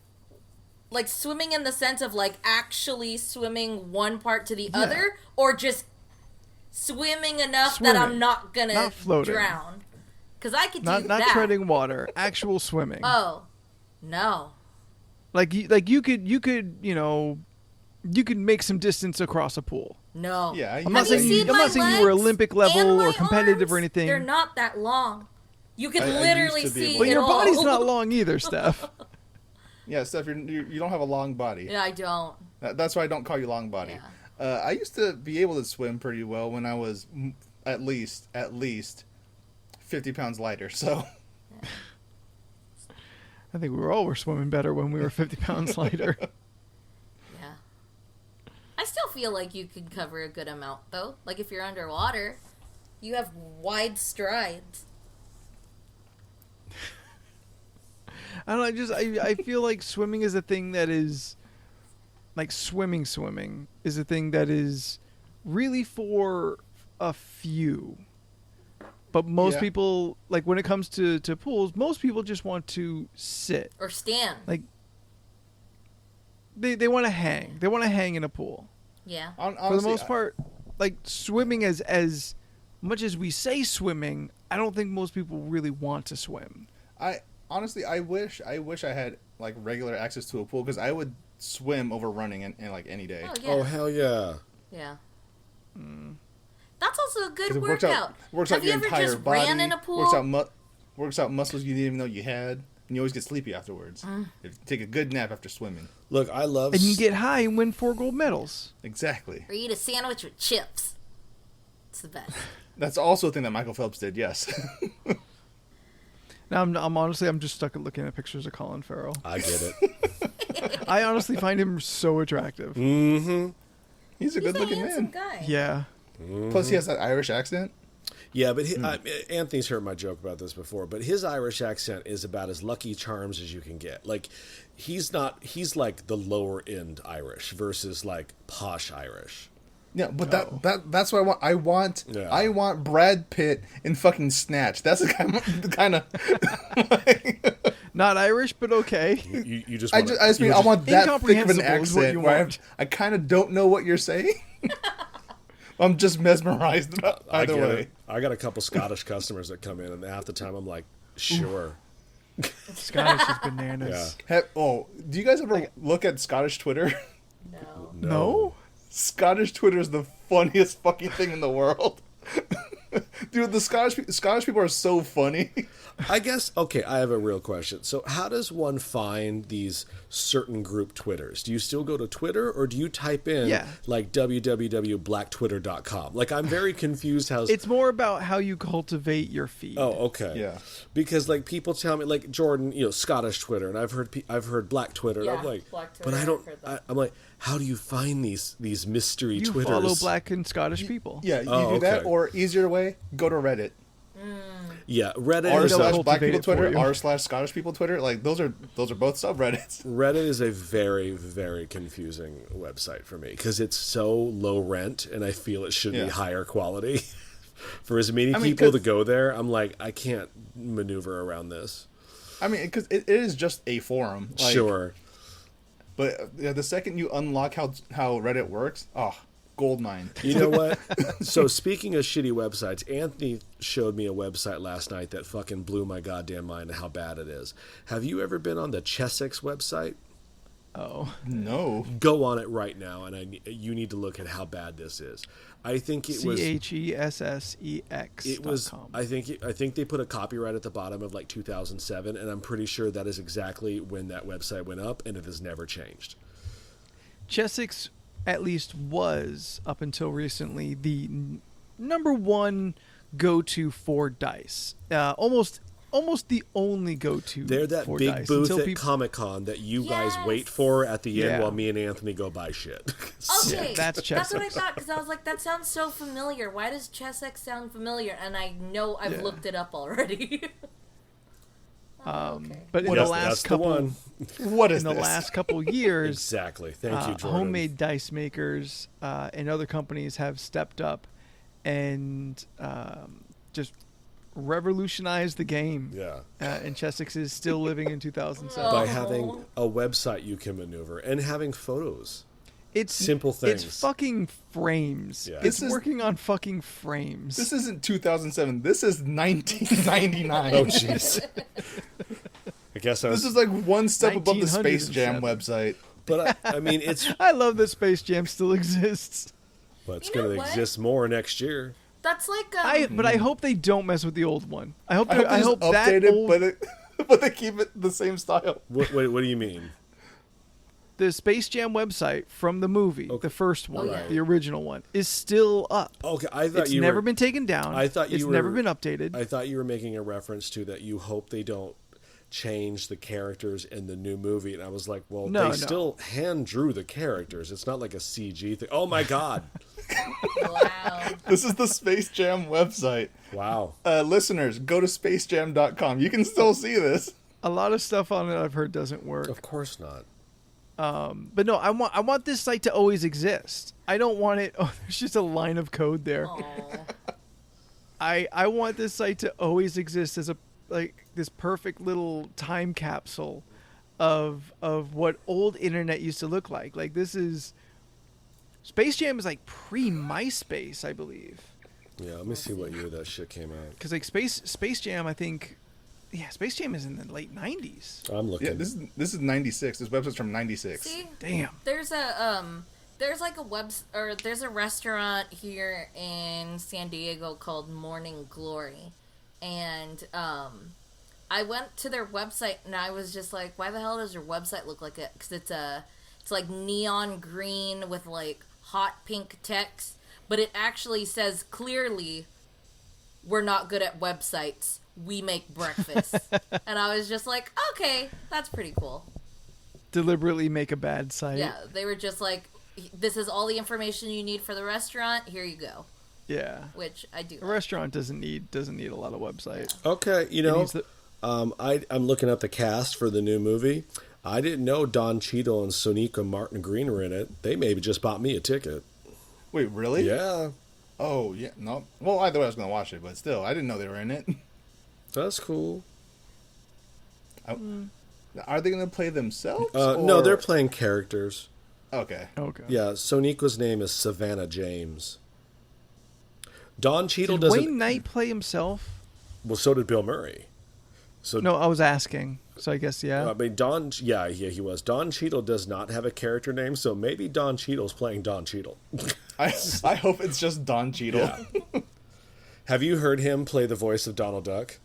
swimming in the sense of like actually swimming one part to the other, or just swimming enough that I'm Swimming. not gonna Not floating. drown. Because I could Not do not that. treading water, actual swimming. Oh, no. Like you could you could make some distance across a pool. No. Yeah, I'm not Have you saying seen I'm my not saying you were legs Olympic and level my or competitive or arms? anything. They're not that long. You can I used literally to be see able But to. it your all. body's not long either, Steph. Yeah, Steph, you don't have a long body. Yeah, I don't. That's why I don't call you long body. Yeah. I used to be able to swim pretty well when I was at least 50 pounds lighter. So I think we were swimming better when we were 50 pounds lighter. Yeah. I still feel like you could cover a good amount, though. Like, if you're underwater, you have wide strides. I don't know, I feel like swimming is a thing that is like swimming is a thing that is really for a few. But most Yeah. people, like when it comes to pools, most people just want to sit. Or stand. Like they want to hang. They want to hang in a pool. Yeah. For the most part, like swimming as much as we say swimming, I don't think most people really want to swim. I wish I had like regular access to a pool because I would swim over running in like any day. Oh, yeah. Oh, hell yeah. Yeah. That's also a 'Cause good it workout. works Have out you your ever entire just body. ran in a pool? Works out muscles you didn't even know you had, and you always get sleepy afterwards. Mm. Take a good nap after swimming. Look, I love... And you get high and win 4 gold medals. Exactly. Or eat a sandwich with chips. It's the best. That's also a thing that Michael Phelps did. Yes. Now I'm honestly just stuck at looking at pictures of Colin Farrell. I get it. I honestly find him so attractive. Mm-hmm. He's a He's a good-looking handsome man. guy. Yeah. Plus, he has that Irish accent. Yeah, but Anthony's heard my joke about this before, but his Irish accent is about as Lucky Charms as you can get. Like, he's like the lower end Irish versus like posh Irish. Yeah, but that's what I want. Yeah. I want Brad Pitt in fucking Snatch. That's the kind of. Not Irish, but okay. You just I want just mean I want that thick of an Incomprehensible is what accent you where want. I kind of don't know what you're saying, I'm just mesmerized either get way. it. I got a couple Scottish customers that come in, and half the time I'm like, sure. Scottish is bananas. Yeah. Do you guys ever look at Scottish Twitter? No. No? Scottish Twitter is the funniest fucking thing in the world. Dude, the Scottish people are so funny. I guess, okay, I have a real question. So how does one find these certain group Twitters? Do you still go to Twitter, or do you type in like www.blacktwitter.com? Like, I'm very confused how... It's more about how you cultivate your feed. Oh, okay. Yeah. Because, like, people tell me, like, Jordan, Scottish Twitter, and I've heard Black Twitter, and I'm like, Black Twitter, but I don't... I've heard that. I'm like, how do you find these mystery You Twitters? follow Black and Scottish people. Yeah, you Oh, do that, okay. or easier way, go to Reddit. Yeah, Reddit R is They'll slash a, Black cultivate people it for Twitter, you. R slash Scottish people Twitter. Like those are both subreddits. Reddit is a very, very confusing website for me because it's so low rent, and I feel it should be Yeah. higher quality. For as many I mean, people 'cause- to go there, I'm like, I can't maneuver around this. I mean, because it is just a forum. Like, Sure. But the second you unlock how Reddit works, gold mine. You know what? So speaking of shitty websites, Anthony showed me a website last night that fucking blew my goddamn mind how bad it is. Have you ever been on the Chessex website? Oh. No. Go on it right now, and you need to look at how bad this is. I think it was... CHESSEX. It was. I think they put a copyright at the bottom of like 2007, and I'm pretty sure that is exactly when that website went up, and it has never changed. Chessex, at least, was up until recently the number one go-to for dice. Almost the only go-to. They're that for big dice, booth until at people- Comic-Con that you guys Yes. wait for at the end Yeah. while me and Anthony go buy shit. Okay, that's that's what I Chessex. thought, because I was like, that sounds so familiar. Why does Chessex sound familiar? And I know I've Yeah. looked it up already. But in What the is- last that's the couple, one. What is in the this? last couple years, Exactly. Thank you, Jordan. homemade dice makers and other companies have stepped up and just revolutionized the game. Yeah. And Chessex is still living in 2007. By Oh. having a website you can maneuver and having photos. It's simple It's things. fucking frames. Yeah. It's This is- working on fucking frames. This isn't 2007. This is 1999. Oh, jeez. I guess I was... This is like one step above the Space Jam 1907. website. But, I mean, it's... I love that Space Jam still exists. But it's You know going to what? exist more next year. That's like But I hope they don't mess with the old one. I hope I hope they I just hope update that it, old, but they keep it the same style. What do you mean? the Space Jam website from the movie, Okay. the first one, Right. the original one, is still up. Okay, I thought It's you never were... been taken down. I thought you it's were- never been updated. I thought you were making a reference to that you hope they don't change the characters in the new movie, and I was like, well, No, they no. still hand drew the characters. It's not like a CG thing. Oh my god! wow. This is the Space Jam website. Wow. Listeners, go to spacejam.com. You can still see this. A lot of stuff on it I've heard doesn't work. Of course not. But no, I want this site to always exist. I don't want it. Oh, there's just a line of code there. Aw. I want this site to always exist as this perfect little time capsule of what old internet used to look like. Like this is Space Jam is like pre MySpace, I believe. Yeah, let me see what year that shit came out. Because like Space Jam, I think, Space Jam is in the late '90s. I'm looking. Yeah, this is 96. This website's from 96. See, Damn. there's a restaurant here in San Diego called Morning Glory, and I went to their website and I was just like, why the hell does your website look like it? Because it's like neon green with like hot pink text, but it actually says clearly, we're not good at websites. We make breakfast. And I was just like, okay, that's pretty cool. Deliberately make a bad site. Yeah, they were just like, this is all the information you need for the restaurant. Here you go. Yeah. Which I do. A restaurant doesn't need a lot of website. Okay, you It know, needs the- I'm looking at the cast for the new movie. I didn't know Don Cheadle and Sonika Martin Green were in it. They maybe just bought me a ticket. Wait, really? Yeah, Oh, yeah. No. Well, either way, I was going to watch it, but still, I didn't know they were in it. that's cool. Are they going to play themselves? No, or- they're playing characters. Okay. Okay. Yeah, Sonika's name is Savannah James. Don Cheadle Did doesn't. Wayne Knight play himself? Well, so did Bill Murray. So No, I was asking. So I guess yeah. I mean, yeah, he was. Don Cheadle does not have a character name, so maybe Don Cheadle's playing Don Cheadle. I hope it's just Don Cheadle. Yeah. Have you heard him play the voice of Donald Duck?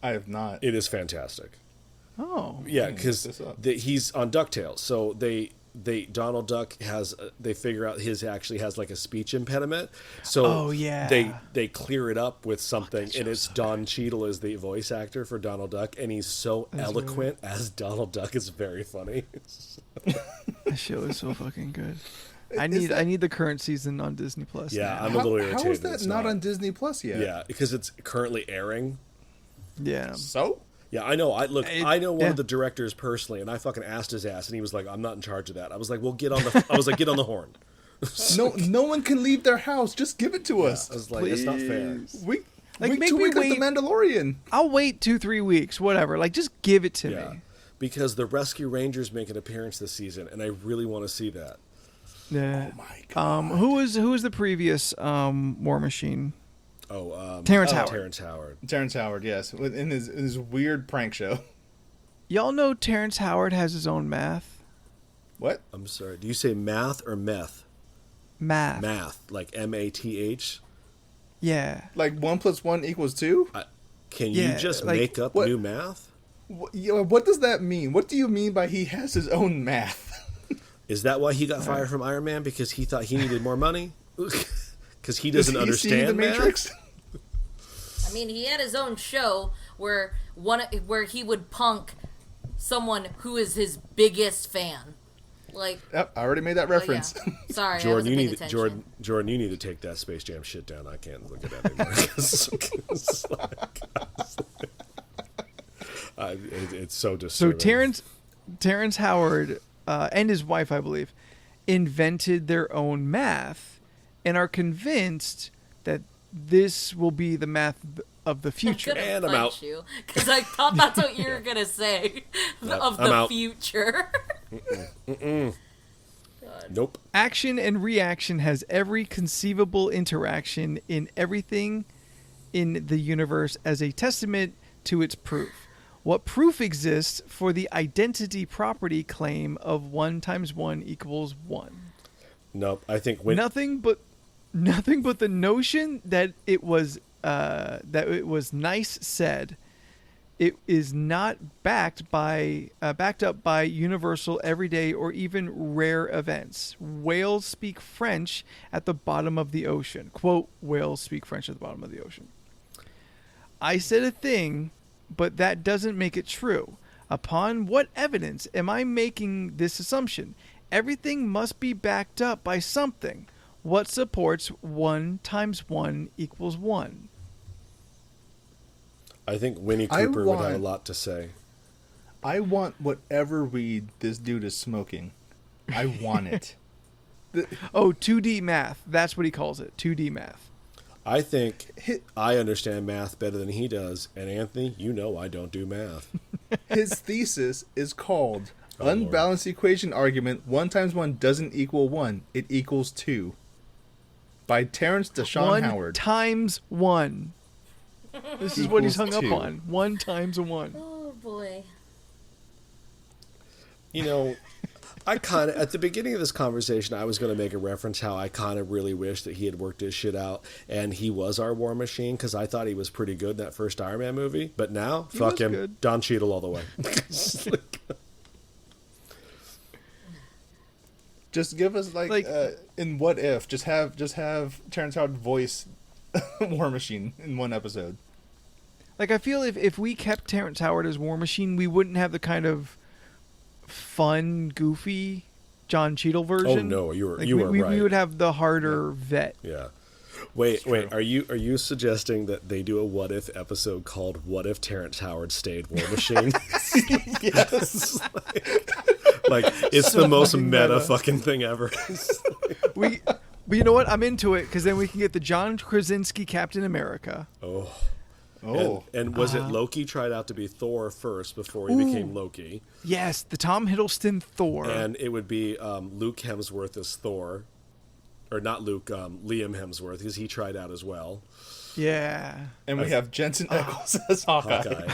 I have not. It is fantastic. Oh. Yeah, look because this up. he's on DuckTales, so Donald Duck they figure out his actually has like a speech impediment, so Oh, yeah. they clear it up with something, and it's Don Cheadle is the voice actor for Donald Duck, and he's so eloquent as Donald Duck. It's very funny. That show is so fucking good. I need the current season on Disney Plus. Yeah, now. I'm a little irritated. How is that it's not on Disney Plus yet? Yeah, because it's currently airing. Yeah. So? Yeah, I know. I know one yeah. of the directors personally, and I fucking asked his ass, and he was like, "I'm not in charge of that." I was like, "Well, get on the horn." No one can leave their house. Just give it to us. I was like, "It's not fair." Week Like, make 2 me we got wait. the Mandalorian. I'll wait 2-3 weeks, whatever. Like, just give it to Yeah, me. because the Rescue Rangers make an appearance this season, and I really want to see that. Yeah. Oh my god. Who was the previous War Machine? Terrence Howard. Terrence Howard. Terrence Howard, yes, in his weird prank show. Y'all know Terrence Howard has his own math. What? I'm sorry. Do you say math or meth? Math. Math, like MATH. Yeah. Like 1 + 1 = 2? Can you Yeah, just like, make up what- new math? What does that mean? What do you mean by he has his own math? Is that why he got fired from Iron Man? Because he thought he needed more money? Because he doesn't Has he seen understand the Matrix? I mean, he had his own show where he would punk someone who is his biggest fan. Like, Yep, I already made that oh, reference. yeah. Sorry, I Jordan, wasn't you paying need attention. Jordan, you need to take that Space Jam shit down. I can't look at that anymore. It's so So disturbing. Terrence Howard and his wife, I believe, invented their own math and are convinced that this will be the math of the future. I'm gonna And I'm punch out. you because I thought that's what you were gonna say of I'm the out. future. Nope. Action and reaction has every conceivable interaction in everything in the universe as a testament to its proof. What proof exists for the identity property claim of 1 × 1 = 1? Nope. I think when Nothing but the notion that it was nice said. It is not backed up by universal, everyday, or even rare events. Whales speak French at the bottom of the ocean. Quote, whales speak French at the bottom of the ocean. I said a thing, but that doesn't make it true. Upon what evidence am I making this assumption? Everything must be backed up by something. What supports 1 × 1 = 1? I think Winnie I Cooper would have a want- lot to say. I want whatever weed this dude is smoking. I want it. Oh, 2D math. That's what he calls it. 2D math. I think I understand math better than he does, and Anthony, you know I don't do math. His thesis is called Oh, Lord. Unbalanced Equation Argument 1 × 1 doesn't equal 1, it equals 2. By Terrence Deshaun 1 Howard. × 1. This is what he's hung Equals up 2. on. 1 × 1. Oh boy. You know, I kind of, at the beginning of this conversation, I was going to make a reference how I kind of really wish that he had worked his shit out and he was our War Machine, because I thought he was pretty good in that first Iron Man movie. But now, He fuck was him. good. Don Cheadle all the way. Just give us like in What If, just have Terrence Howard voice War Machine in one episode. Like, I feel if we kept Terrence Howard as War Machine, we wouldn't have the kind of fun, goofy John Cheadle version. Oh, no, you were Like, right. We would have the harder vet. Yeah. Wait. Are you suggesting that they do a What If episode called "What If Terrence Howard Stayed War Machine"? Yes. Like it's So the most fucking meta meta. fucking thing ever. But you know what? I'm into it, because then we can get the John Krasinski Captain America. Oh. Oh. And was it Loki tried out to be Thor first before he became Loki? Yes, the Tom Hiddleston Thor. And it would be Luke Hemsworth as Thor. or not Luke, Liam Hemsworth, because he tried out as well. Yeah. And we have Jensen Ackles as Hawkeye.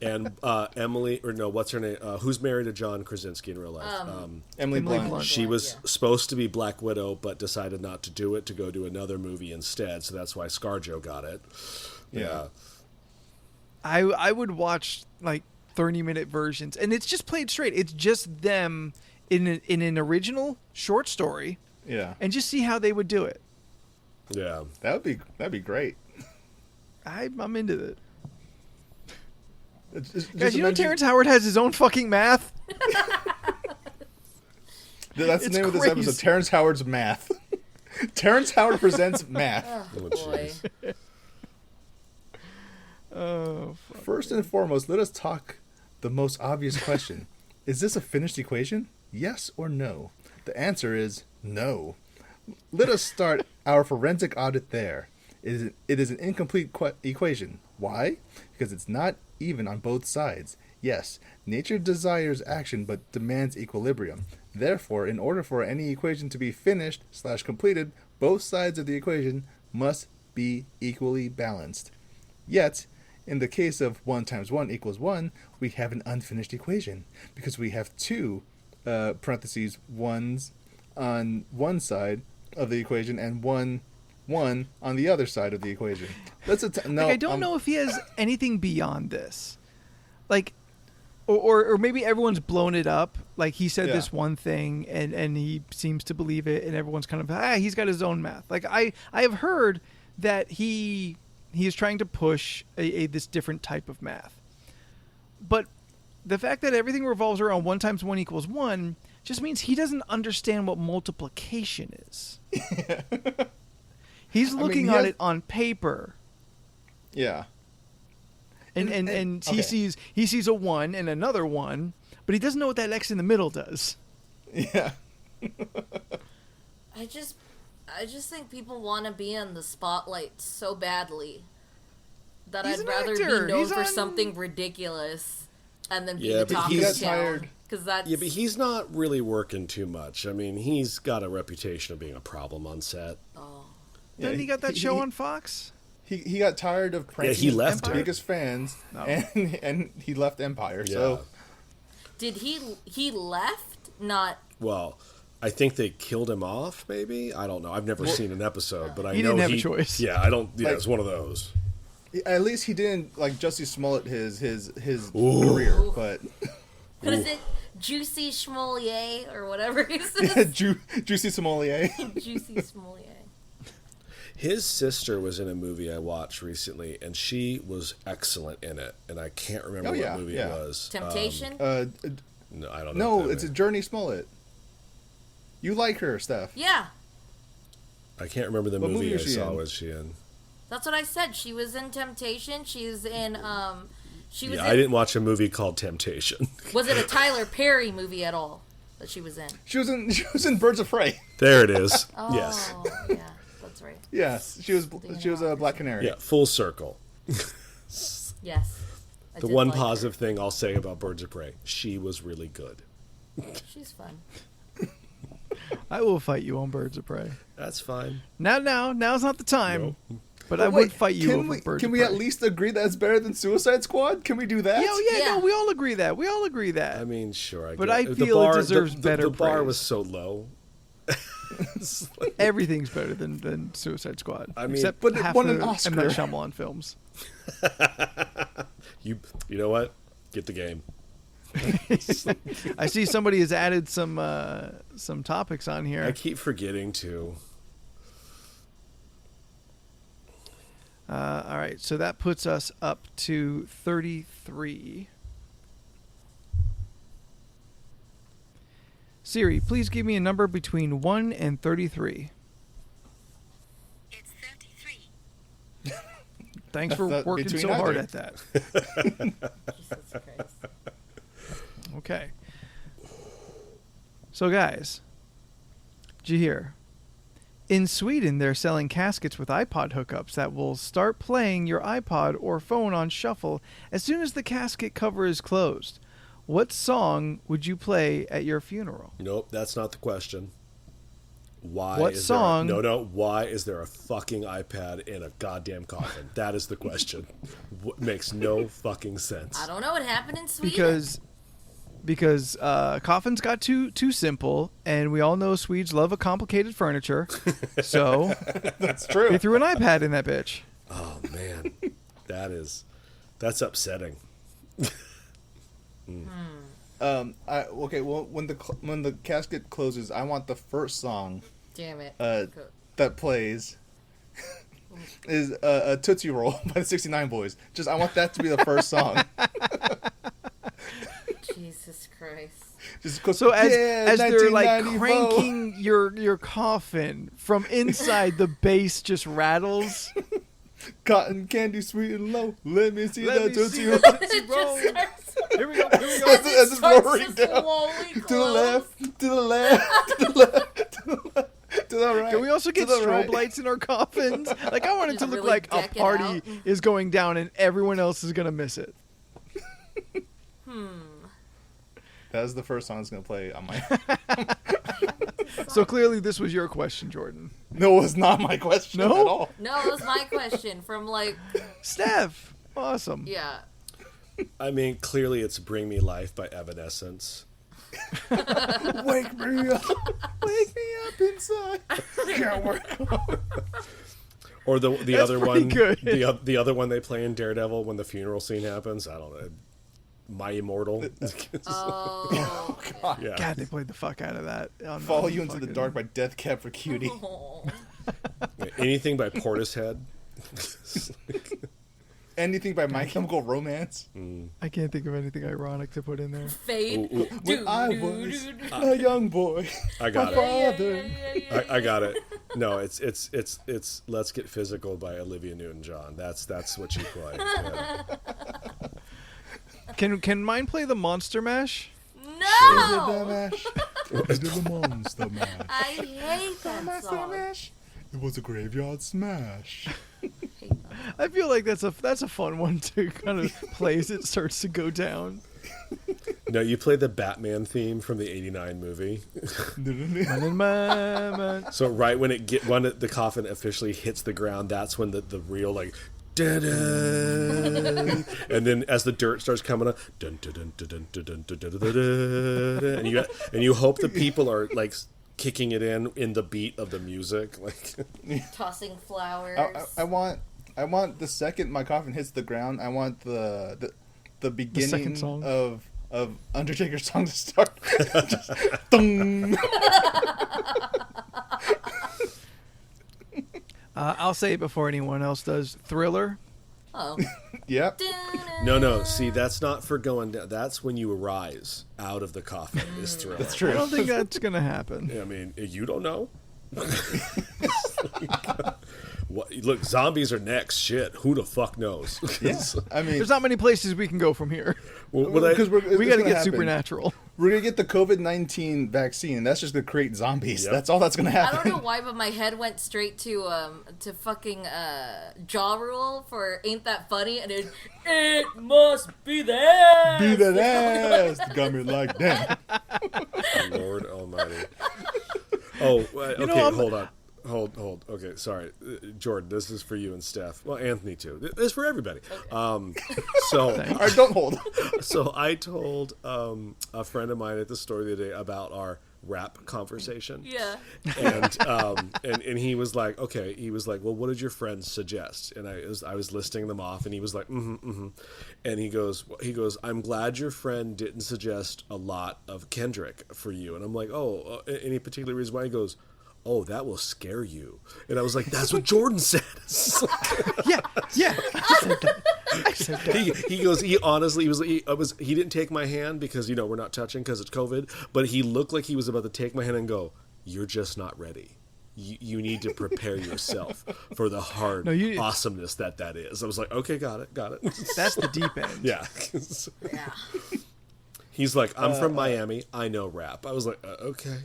And Emily, or no, what's her name? Who's married to John Krasinski in real life? Emily Blunt. She was supposed to be Black Widow, but decided not to do it, to go do another movie instead. So that's why ScarJo got it. Yeah. I would watch like 30-minute versions, and it's just played straight. It's just them in an original short story, and just see how they would do it. Yeah, that'd be great. I'm into it. Guys, you know Terrence Howard has his own fucking math? That's the name of this episode, Terrence Howard's Math. Terrence Howard presents Math. Oh, boy. Oh, first and foremost, let us talk the most obvious question. Is this a finished equation? Yes or no? The answer is no. Let us start our forensic audit there. It is an incomplete equation. Why? Because it's not even on both sides. Yes, nature desires action but demands equilibrium. Therefore, in order for any equation to be finished/completed, both sides of the equation must be equally balanced. Yet, in the case of 1 × 1 = 1, we have an unfinished equation because we have two parentheses ones on one side of the equation and one on the other side of the equation. I don't know if he has anything beyond this. Like, or maybe everyone's blown it up. Like, he said this one thing and he seems to believe it, and everyone's kind of, he's got his own math. Like, I have heard that he is trying to push this different type of math. But the fact that everything revolves around 1 × 1 = 1 just means he doesn't understand what multiplication is. He's looking at it on paper. Yeah. And he sees a 1 and another 1, but he doesn't know what that X in the middle does. Yeah. I just think people want to be in the spotlight so badly that I'd rather be known for something ridiculous and then be the talk of town. But he's not really working too much. I mean, he's got a reputation of being a problem on set. Oh. Then he got that show on Fox. He got tired of pranking his biggest fans, and he left Empire. Yeah. So, did he left? Not well. I think they killed him off. Maybe, I don't know. I've never seen an episode, but I know he didn't have a choice. Yeah, I don't. Yeah, it's one of those. At least he didn't like Jussie Smollett his career, but. What is it? Juicy Schmolier or whatever he says. Yeah, Juicy Sommelier. Juicy Sommelier. His sister was in a movie I watched recently, and she was excellent in it. And I can't remember what movie it was. Temptation? No, I don't know. No, it's a Journey Smollett. You like her, Steph? Yeah. I can't remember the movie I saw. Was she in? That's what I said. She was in Temptation. She's in. I didn't watch a movie called Temptation. Was it a Tyler Perry movie at all that she was in? She was in Birds of Prey. There it is. Oh, yes. Yeah, that's right. Yes, she was a Black Canary. Yeah, full circle. Yes. The one positive thing I'll say about Birds of Prey, she was really good. She's fun. I will fight you on Birds of Prey. That's fine. Now's not the time. No. But I would fight you over Birds of Prey. Can we at least agree that's better than Suicide Squad? Can we do that? Yeah. No, we all agree that. I mean, sure. I feel it deserves better The bar praise. was so low. Everything's better than Suicide Squad. I mean, except but it half won the an Oscar. M. Night Shyamalan films. You know what? Get the game. I see somebody has added some topics on here. I keep forgetting to. All right, so that puts us up to 33. Siri, please give me a number between 1 and 33. It's 33. Thanks for working so hard at that. Jesus Christ. Okay. So, guys, did you hear? In Sweden, they're selling caskets with iPod hookups that will start playing your iPod or phone on shuffle as soon as the casket cover is closed. What song would you play at your funeral? Nope, that's not the question. Why What is song? Why is there a fucking iPad in a goddamn coffin? That is the question. Makes no fucking sense. I don't know. It happened in Sweden. Because coffins got too simple, and we all know Swedes love a complicated furniture. So That's true. they threw an iPad in that bitch. Oh man, that's upsetting. Okay. Well, when the casket closes, I want the first song Damn it. that plays is Tootsie Roll by the 69 Boys. Just I want that to be the first song. Jesus Christ. Just 'cause- So as they're like 1994. cranking your coffin from inside, the bass just rattles. Cotton candy, sweet and low. Let me see Let the me Tootsie see Roll. the It just Roll. starts, Here we go. Here we go. As it's starts roaring to down. slowly To the close. left, to the left, to the left, to the left, to the right. Can we also get to the strobe right. lights in our coffins? Like, I want it Just to look really like a deck it party out. is going down and everyone else is gonna miss it. That's the first song that's gonna play on my. So clearly, this was your question, Jordan. No, it's not my question No? at all. No, it was my question from like, Steph, awesome. yeah. I mean, clearly it's "Bring Me Life" by Evanescence. Wake me up inside. Can't work. Or the That's other pretty one, good. the other one they play in Daredevil when the funeral scene happens. I don't know, My Immortal. Oh. Yeah. God, they played the fuck out of that. Oh, no, Follow You into the fucking- Dark by Death Cab for Cutie. Oh. Anything by Portishead. Anything by My Chemical Romance. I can't think of anything ironic to put in there. Fade. Ooh, ooh. When I was a young boy, I got my it. father. I got it. No, it's "Let's Get Physical" by Olivia Newton-John. That's what you play. Yeah. Can mine play the Monster Mash? No! The Monster Mash. I hate that song. It was a graveyard smash. I feel like that's a fun one to kind of play as it starts to go down. No, you play the Batman theme from the '89 movie. So right when the coffin officially hits the ground, that's when the real like. Dun-dun. And then as the dirt starts coming up, dun, dun, dun, dun, dun, dun, dun, dun, dun, dun, dun, and you hope the people are like kicking it in the beat of the music, like Tossing flowers. I want the second my coffin hits the ground. I want the beginning second song. of Undertaker's song to start. Just, dong. I'll say it before anyone else does. Thriller. Oh. Yep. no. See, that's not for going down. That's when you arise out of the coffin. Is Thriller. That's I true. don't think that's gonna happen. I mean, you don't know. What, look, zombies are next. Shit, who the fuck knows? Yeah. I mean, There's not many places we can go from here. because We got to get supernatural. We're gonna get the COVID-19 vaccine, and that's just gonna create zombies. Yep. That's all that's gonna I happen. don't know why, but my head went straight to fucking Jaw Rule for Ain't That Funny, and it must be that. Be that ass, got me like that. Lord Almighty. Oh, okay. know, Hold on. Hold. Okay, sorry, Jordan. This is for you and Steph. Well, Anthony too. This is for everybody. So, All right, don't hold. so I told a friend of mine at the store the other day about our rap conversation. Yeah. And he was like, okay. He was like, well, what did your friends suggest? And I was listing them off, and he was like, And he goes, I'm glad your friend didn't suggest a lot of Kendrick for you. And I'm like, oh, any particular reason why? He goes, oh, that will scare you. And I was like, that's what Jordan said. Yeah. I said that. He goes, he honestly, he didn't take my hand because, we're not touching because it's COVID, but he looked like he was about to take my hand and go, you're just not ready. You need to prepare yourself for the hard awesomeness that is. I was like, okay, got it. That's the deep end. Yeah. Yeah. He's like, I'm from Miami. I know rap. I was like, okay.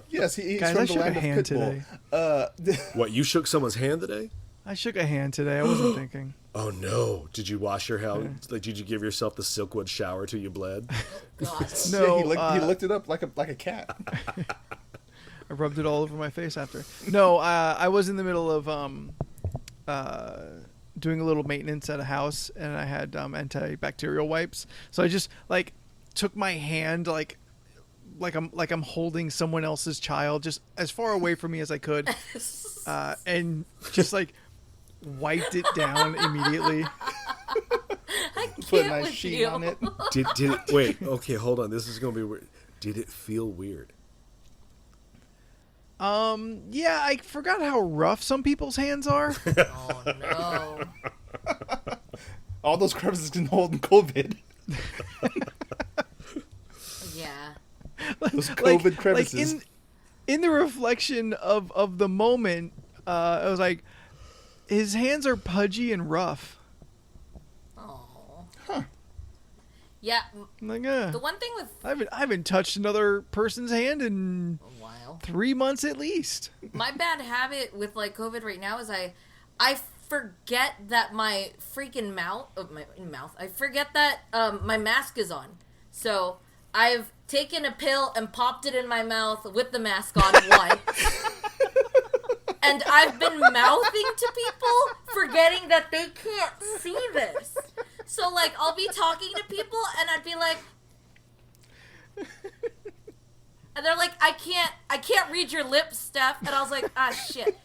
Yes, he's Guys, from I the shook a land of hand Pitbull. What, you shook someone's hand today? I shook a hand today. I wasn't thinking. Oh no! Did you wash your hand? Like, did you give yourself the Silkwood shower till you bled? God. No, he licked it up like a cat. I rubbed it all over my face after. No, I was in the middle of doing a little maintenance at a house, and I had antibacterial wipes. So I just like took my hand like I'm holding someone else's child, just as far away from me as I could, and just like wiped it down immediately. I Put a can't nice with sheet you. on it. Did it? Wait. Okay, hold on. This is gonna be weird. Did it feel weird? Yeah, I forgot how rough some people's hands are. Oh no. All those crevices can hold in COVID. Yeah. Those COVID crevices. Like in the reflection of the moment, I was like, his hands are pudgy and rough. Oh. Huh. Yeah. I'm like, The one thing with I haven't touched another person's hand in a while, 3 months at least. my bad habit with like COVID right now is I forget that my freaking mouth, I forget that my mask is on. So I've taken a pill and popped it in my mouth with the mask on once. And I've been mouthing to people, forgetting that they can't see this. So, like, I'll be talking to people, and I'd be like, and they're like, I can't read your lips, Steph. And I was like, ah, shit.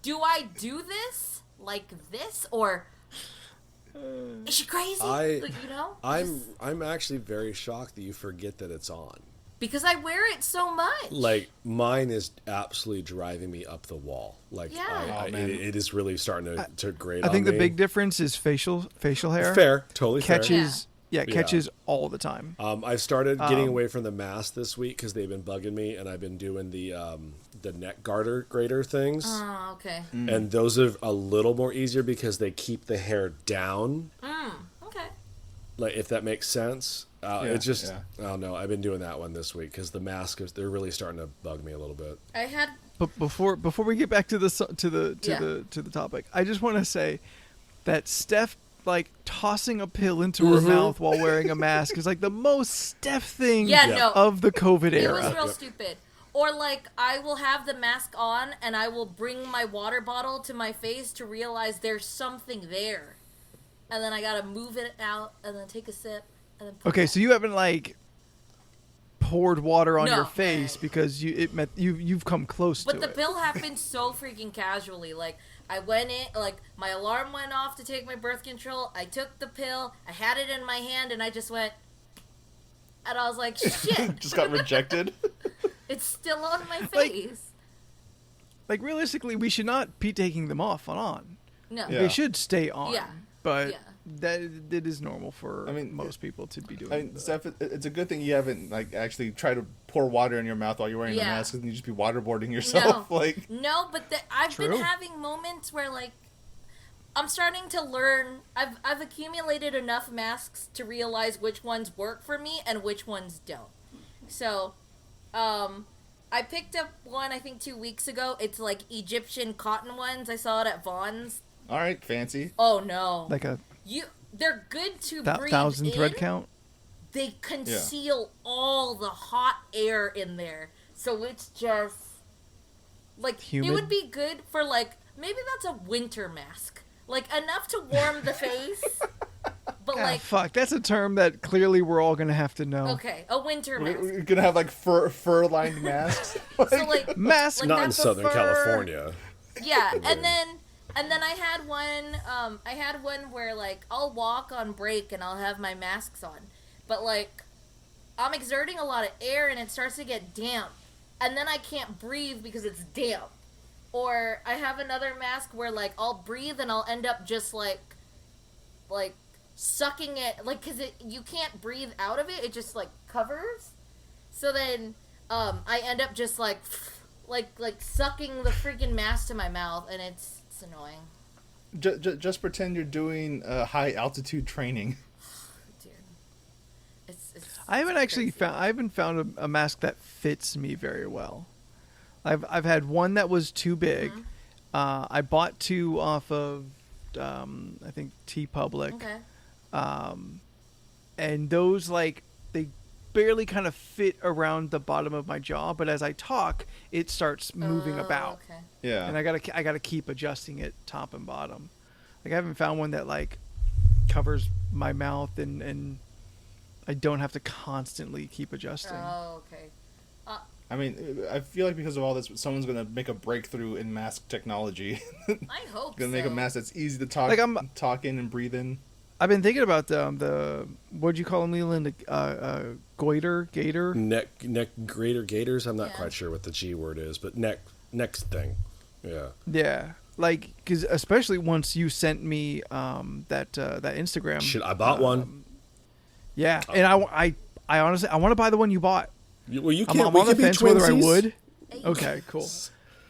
Do I do this like this, or is she crazy? Like, you know? I'm actually very shocked that you forget that it's on. Because I wear it so much. Like, mine is absolutely driving me up the wall. Like, Yeah. Oh, man. it is really starting to grate on I think me. the big difference is facial hair. Fair, totally fair. Catches, Yeah. catches all the time. I've started getting away from the mask this week because they've been bugging me, and I've been doing the neck grater things. Oh, okay. And those are a little more easier because they keep the hair down. Okay. Like, if that makes sense. It's just, yeah. I don't know. I've been doing that one this week because the mask they're really starting to bug me a little bit. I had But before we get back to the topic, I just want to say that Steph, like, tossing a pill into her mouth while wearing a mask is like the most Steph thing no. of the COVID It era. was real stupid. Or like I will have the mask on and I will bring my water bottle to my face to realize there's something there. And then I gotta move it out and then take a sip and then put Okay, it so you haven't like poured water on No. your face because you've come close But to the it. pill happened so freaking casually. Like, I went in, like, my alarm went off to take my birth control. I took the pill. I had it in my hand, and I just went... And I was like, shit. Just got rejected. It's still on my face. Like, realistically, we should not be taking them off and on. No. Yeah. They should stay on. Yeah. But Yeah. that is normal for I mean, most people to be doing. I mean, Steph, it's a good thing you haven't like actually tried to pour water in your mouth while you're wearing Yeah. a mask, and you just be waterboarding yourself. No. Like, No, but I've True. been having moments where, like, I'm starting to learn. I've accumulated enough masks to realize which ones work for me and which ones don't. So, I picked up one, I think 2 weeks ago. It's like Egyptian cotton ones. I saw it at Vaughn's. all right, fancy. Oh no! like a They're good to breathe 1,000 in. thread count. They conceal all the hot air in there, so it's just like Humid? it would be good for like maybe that's a winter mask, like enough to warm the face, but like Fuck, that's a term that clearly we're all gonna have to know. okay, a winter mask. We're gonna have like fur lined masks. So like Mask. Like Not in that's a Southern fur. California. yeah, and then I had one. I had one where like I'll walk on break and I'll have my masks on, but like I'm exerting a lot of air and it starts to get damp, and then I can't breathe because it's damp. Or I have another mask where like I'll breathe and I'll end up just like sucking it, like because you can't breathe out of it. It just like covers. So then I end up just like sucking the freaking mask to my mouth, and it's annoying. Just pretend you're doing high altitude training. Dude. It's I haven't actually crazy. found. I haven't found a mask that fits me very well. I've had one that was too big. I bought two off of I think T Public. Okay. And those like they barely kind of fit around the bottom of my jaw, but as I talk, it starts moving about. Okay. Yeah. And I gotta keep adjusting it top and bottom. Like I haven't found one that like covers my mouth and I don't have to constantly keep adjusting. Oh, okay. I mean, I feel like because of all this, someone's gonna make a breakthrough in mask technology. I hope Gonna so. make a mask that's easy to talk, Like, talk in and breathe in. I've been thinking about the what'd you call them, Leland? Gator. Neck greater gators. I'm not Yeah. quite sure what the G word is, but next thing. Yeah. Yeah, like because especially once you sent me that Instagram. Shit, I bought one. Yeah, and I honestly I want to buy the one you bought. Well, you I'm can't. on the be fence whether I twinsies. would. Okay, cool.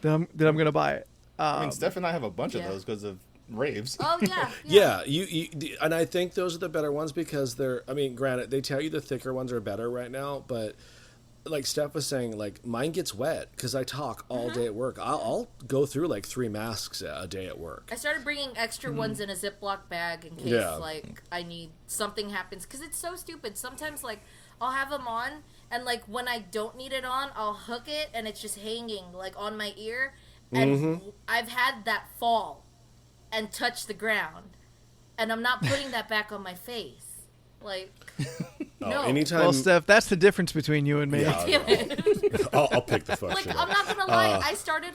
Then I'm gonna buy it. I mean, Steph and I have a bunch yeah. of those because of raves. Oh yeah. Yeah, you and I think those are the better ones because they're. I mean, granted, they tell you the thicker ones are better right now, but like Steph was saying, like mine gets wet because I talk all day at work. I'll go through like 3 masks a day at work. I started bringing extra ones in a Ziploc bag in case Yeah. like I need something happens because it's so stupid. Sometimes like I'll have them on and like when I don't need it on, I'll hook it and it's just hanging like on my ear. And I've had that fall and touch the ground, and I'm not putting that back on my face. Like, no. Anytime. Well, Steph, that's the difference between you and me. Yeah, Damn it. I'll pick the fuck Like, shit I'm up. not gonna lie. I started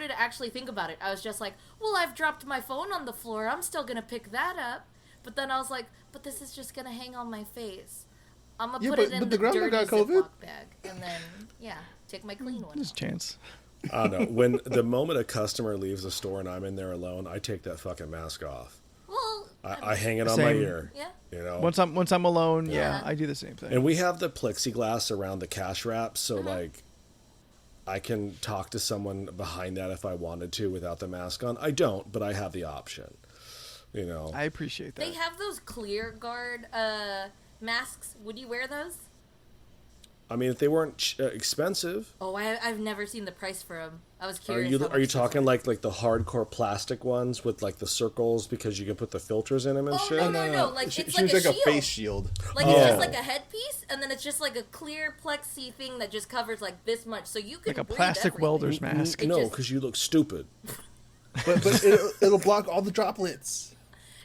to actually think about it. I was just like, well, I've dropped my phone on the floor. I'm still gonna pick that up. But then I was like, but this is just gonna hang on my face. I'm gonna Yeah, put but- it in but the the grandma dirty got COVID. Ziploc bag, and then take my clean one. There's a out. chance. I don't know. When the moment a customer leaves the store and I'm in there alone, I take that fucking mask off. Well, I hang it on my Same. ear. yeah. You know. Once I'm alone, yeah, Yeah. I do the same thing. And we have the plexiglass around the cash wrap, so like I can talk to someone behind that if I wanted to without the mask on. I don't, but I have the option. You know. I appreciate that. They have those clear guard masks. Would you wear those? I mean, if they weren't expensive, Oh, I've never seen the price for them. I was are curious. you how are much you those talking were. like the hardcore plastic ones with like the circles because you can put the filters in them and Oh, shit? no. Like, she, it's she like was a like a shield. face shield. Like it's Oh. just like a headpiece, and then it's just like a clear plexi thing that just covers like this much, so you can Like a breathe plastic everything. welder's mask. It No, just- because you look stupid. But it'll block all the droplets.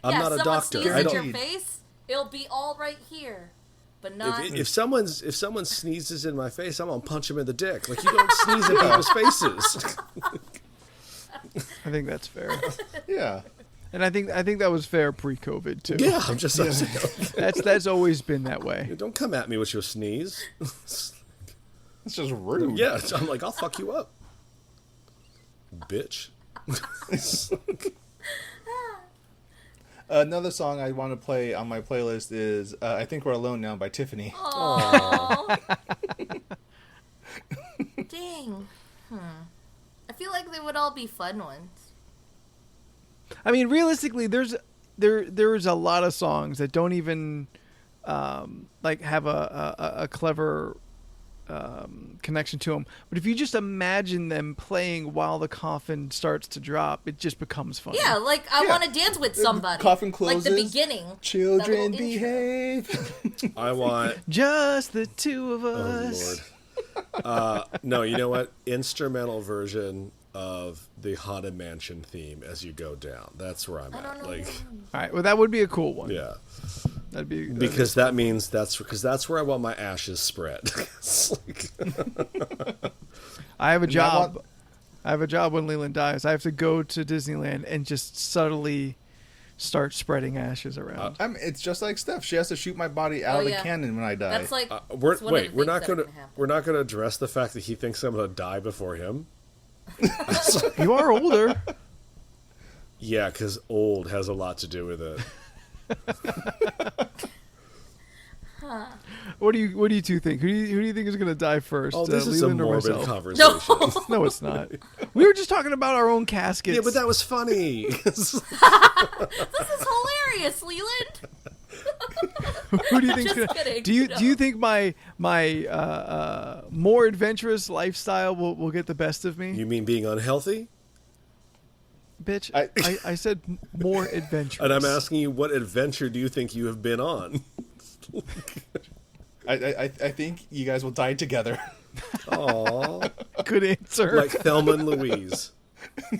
I'm yeah, not a someone doctor. sneezes I in don't. your face, it'll be all right here, but not. If someone sneezes in my face, I'm gonna punch him in the dick. Like you don't sneeze in people's faces. I think that's fair. Yeah. And I think that was fair pre-COVID too. Yeah, I'm just saying. That's always been that way. Don't come at me with your sneeze. It's just rude. Yeah, I'm like, I'll fuck you up, bitch. Another song I want to play on my playlist is I Think We're Alone Now by Tiffany. Aw. Dang. I feel like they would all be fun ones. I mean, realistically, there's a lot of songs that don't even like have a clever connection to them. But if you just imagine them playing while the coffin starts to drop, it just becomes fun. Yeah, like I Yeah. want to dance with somebody. Coffin Like the closes. beginning. that Children little intro. behave. I want. Just the two of Oh us. Lord. No, you know what? Instrumental version of the Haunted Mansion theme as you go down. That's where I'm I don't at. know. Like, All right, well, that would be a cool one. yeah, That'd because that means that's where I want my ashes spread. It's like- I have a And I job. want- I have a job when Leland dies. I have to go to Disneyland and just subtly start spreading ashes around. It's just like Steph. She has to shoot my body out Oh, of the yeah. cannon when I die. That's like. we're, it's one of the wait, we're things not that gonna can happen. we're not gonna address the fact that he thinks I'm gonna die before him. You are older. Yeah, because old has a lot to do with it. What do you two think? Who do you think is going to die first? Oh, this is a Leland or morbid myself? conversation. No. No, it's not. We were just talking about our own caskets. Yeah, but that was funny. This is hilarious, Leland. Who do you think's Just gonna? kidding. Do you No. think my more adventurous lifestyle will get the best of me? You mean being unhealthy? Bitch, I- I said more adventurous. And I'm asking you, what adventure do you think you have been on? I think you guys will die together. Aw. Good answer. Like Thelma and Louise.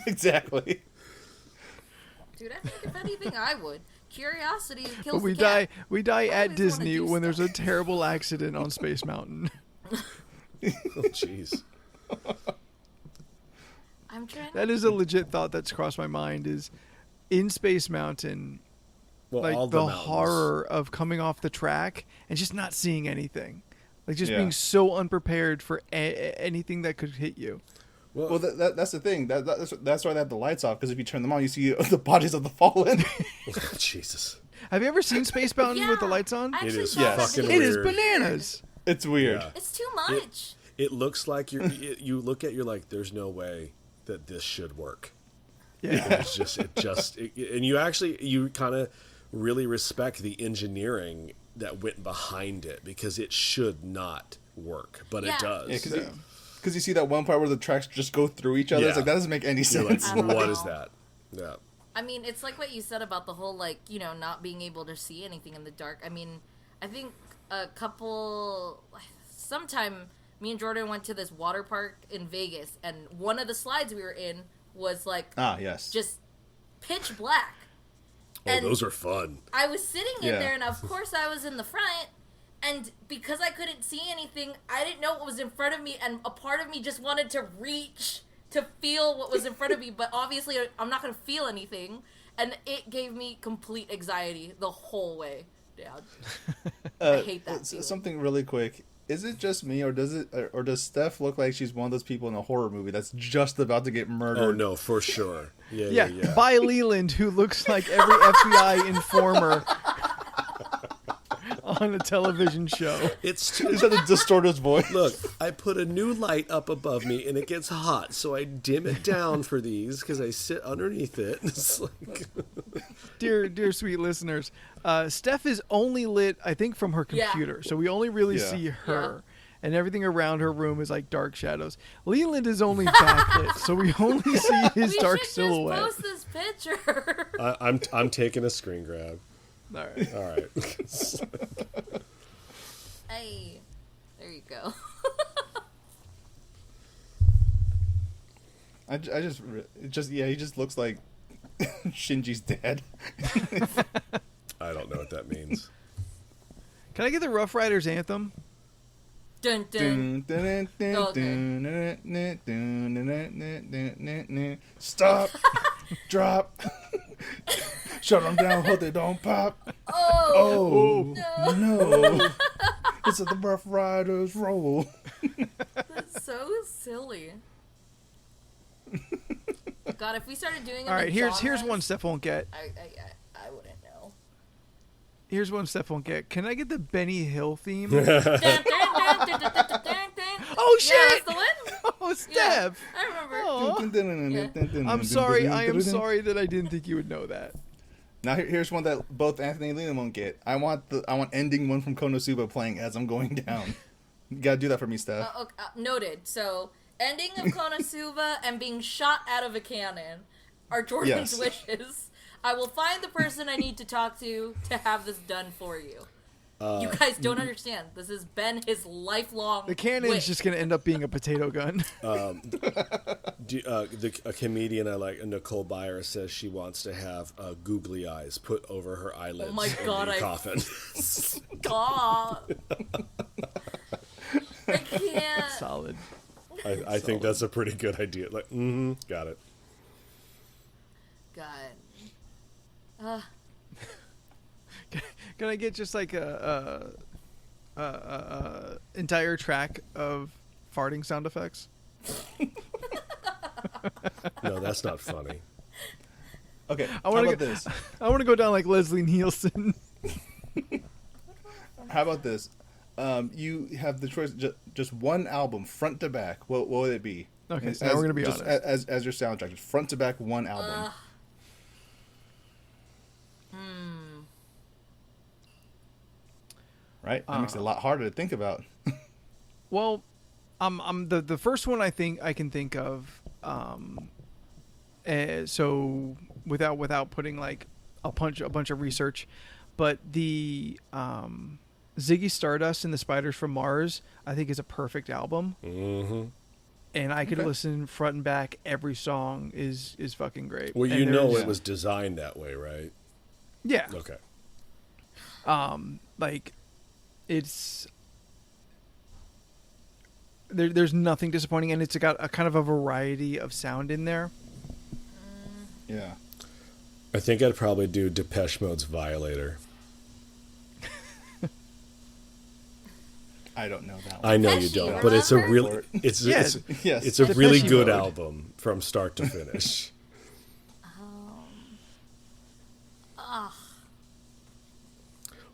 Exactly. Dude, I think if anything, I would. Curiosity kills but we the cat. die. We die I at always wanna Disney do when there's a stuff. terrible accident on Space Mountain. Oh, jeez. I'm trying. That is a legit thought that's crossed my mind. Is in Space Mountain, Well, like all the mountains. horror of coming off the track and just not seeing anything, like just Yeah. being so unprepared for anything that could hit you. Well, that's the thing. That's why they have the lights off, because if you turn them on, you see the bodies of the fallen. Jesus. Have you ever seen Space Mountain with the Yeah, lights on? I actually is thought Yes. that fucking It is weird. bananas. It's weird. Yeah. It's too much. It looks like you look at, you're like, there's no way that this should work. Yeah. And you kind of really respect the engineering that went behind it, because it should not work, but Yeah. it does. Yeah, because you see that one part where the tracks just go through each other. Yeah. It's like, that doesn't make any You're like, sense. I don't what know. is that? Yeah. I mean, it's like what you said about the whole, like, you know, not being able to see anything in the dark. I mean, I think sometime me and Jordan went to this water park in Vegas, and one of the slides we were in was, like, Yes. just pitch black. Oh, And those are fun. I was sitting in Yeah. there, and of course I was in the front, and because I couldn't see anything, I didn't know what was in front of me, and a part of me just wanted to reach to feel what was in front of me, but obviously I'm not going to feel anything, and it gave me complete anxiety the whole way down. I hate that feeling. Something really quick. Is it just me, or does Steph look like she's one of those people in a horror movie that's just about to get murdered? Oh, no, for sure. Yeah, Yeah. by Leland, who looks like every FBI informer on a television show. It's He's got to distort his voice. Look, I put a new light up above me, and it gets hot, so I dim it down for these because I sit underneath it. It's like, Dear sweet listeners, Steph is only lit, I think, from her Yeah. computer, so we only really Yeah. see her. And everything around her room is like dark shadows. Leland is only backlit, so we only see his We dark should silhouette. just post this picture. I'm taking a screen grab. All right. All right. Hey, there you go. He just looks like Shinji's dad. I don't know what that means. Can I get the Rough Riders anthem? Dun dun. Stop. Drop. Shut them down. Hope they don't pop. Oh, Oh no! It's the Rough Riders roll. that's so silly. God, if we started doing them All right, in here's genres, one Steph won't get. I wouldn't know. Here's one Steph won't get. Can I get the Benny Hill theme? Dun, dun, dun, dun, dun, dun, dun, dun. Oh, Yeah, shit! that's the one. Oh, Yeah, Steph! I remember. Aw. I'm sorry. I am sorry that I didn't think you would know that. Now here's one that both Anthony and Leland won't get. I want ending one from Konosuba playing as I'm going down. You gotta do that for me, Steph. Okay, noted. So, ending of Konosuba and being shot out of a cannon are Jordan's Yes. wishes. I will find the person I need to talk to have this done for you. You guys don't understand. This has been his lifelong The cannon's wish. just going to end up being a potato gun. A comedian I like, Nicole Byer, says she wants to have googly eyes put over her eyelids Oh my God, in the I- coffin. Stop. I can't. Solid. I think that's a pretty good idea. Like, got it. God. Can I get just like a entire track of farting sound effects? No, that's not funny. Okay, I how want about to this? I want to go down like Leslie Nielsen. How about this? You have the choice, just one album, front to back. What would it be? Okay, so now we're gonna be just honest. as your soundtrack, just front to back, one album. Right? That makes it a lot harder to think about. Well, I'm the first one I think I can think of. So without putting like a bunch of research, but the Ziggy Stardust and the Spiders from Mars, I think, is a perfect album. Mm-hmm. And I could listen front and back. Every song is fucking great. Well, And you know there's- it was designed that way, right? Yeah. Okay. Like, it's... There's nothing disappointing, and it's got a kind of a variety of sound in there. Yeah. I think I'd probably do Depeche Mode's Violator. I don't know that one. I know you Depeche, don't, but it's a remember? really it's Yeah, yes. it's a really Depeche good Mode. album from start to finish.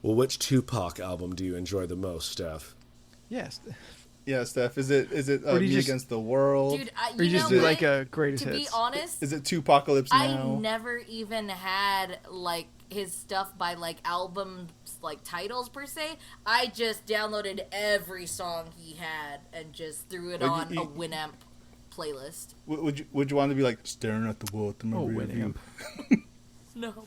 Well, which Tupac album do you enjoy the most, Steph? Yes. Yeah, Steph. Is it Or do Me you just- Against the World? Dude, Or you you just know do what? like a greatest To be hits. honest, Is it Tupacalypse I Now? never even had like his stuff by like albums like titles per se. I just downloaded every song he had and just threw it Like, on you- a Winamp playlist. Would you want to be like staring at the wall at the Oh, memory of Winamp. you? No.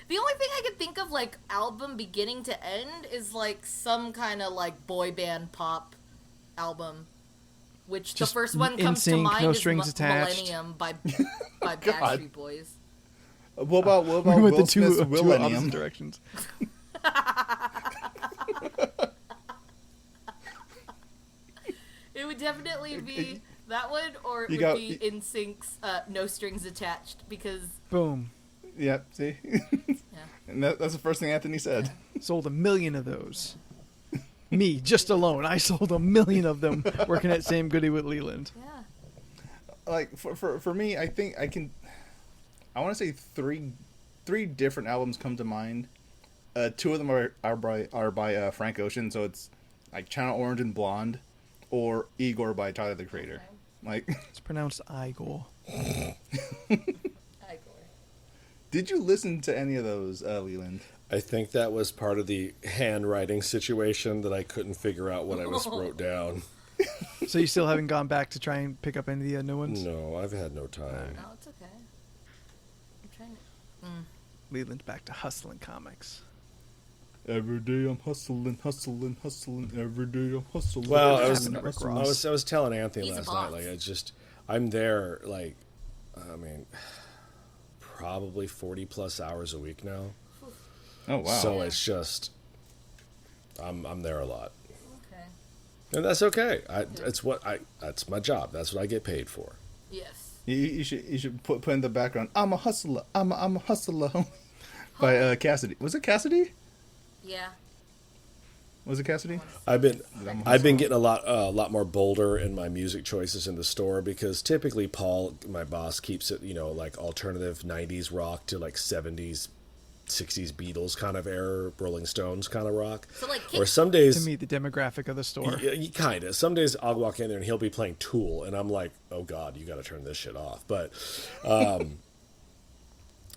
The only thing I could think of like album beginning to end is like some kind of like boy band pop album. Which Just the first one comes to NSYNC, mind No is Strings Attached. Millennium by Backstreet Boys. What about We Will went the Smith's two opposite Millennium? directions. It would definitely be that one, or it You would got- be NSYNC's No Strings Attached, because Boom. Yep. See. And that's the first thing Anthony said. Sold 1 million of those. Me, just alone, I sold 1 million of them working at Sam Goody with Leland. yeah. Like for me, I think I want to say three different albums come to mind. Two of them are by Frank Ocean, so it's like Channel Orange and Blonde, or Igor by Tyler the Creator. Like, It's pronounced Igor. did you listen to any of those, Leland? I think that was part of the handwriting situation that I couldn't figure out what I was wrote down. So you still haven't gone back to try and pick up any of the new ones? No, I've had no time. No, it's okay. I'm trying to... Leland back to hustling comics. Every day I'm hustling. Every day I'm hustling. Well, I happened to Rick Ross? was telling Anthony He's a last night, boss. like I'm there, like, I mean, probably 40 plus hours a week now. Oh wow. So it's just, I'm there a lot, Okay. and that's okay. That's my job. That's what I get paid for. Yes. You should put in the background. I'm a hustler. I'm a hustler. By Cassidy. Was it Cassidy? Yeah. Was it Cassidy? I've been getting a lot more bolder in my music choices in the store, because typically Paul, my boss, keeps it, like alternative 90s rock to like 70s, 60s Beatles kind of era, Rolling Stones kind of rock. So, like, Or some days, To meet the demographic of the store. kind of. Some days I'll walk in there and he'll be playing Tool, and I'm like, oh God, you got to turn this shit off. But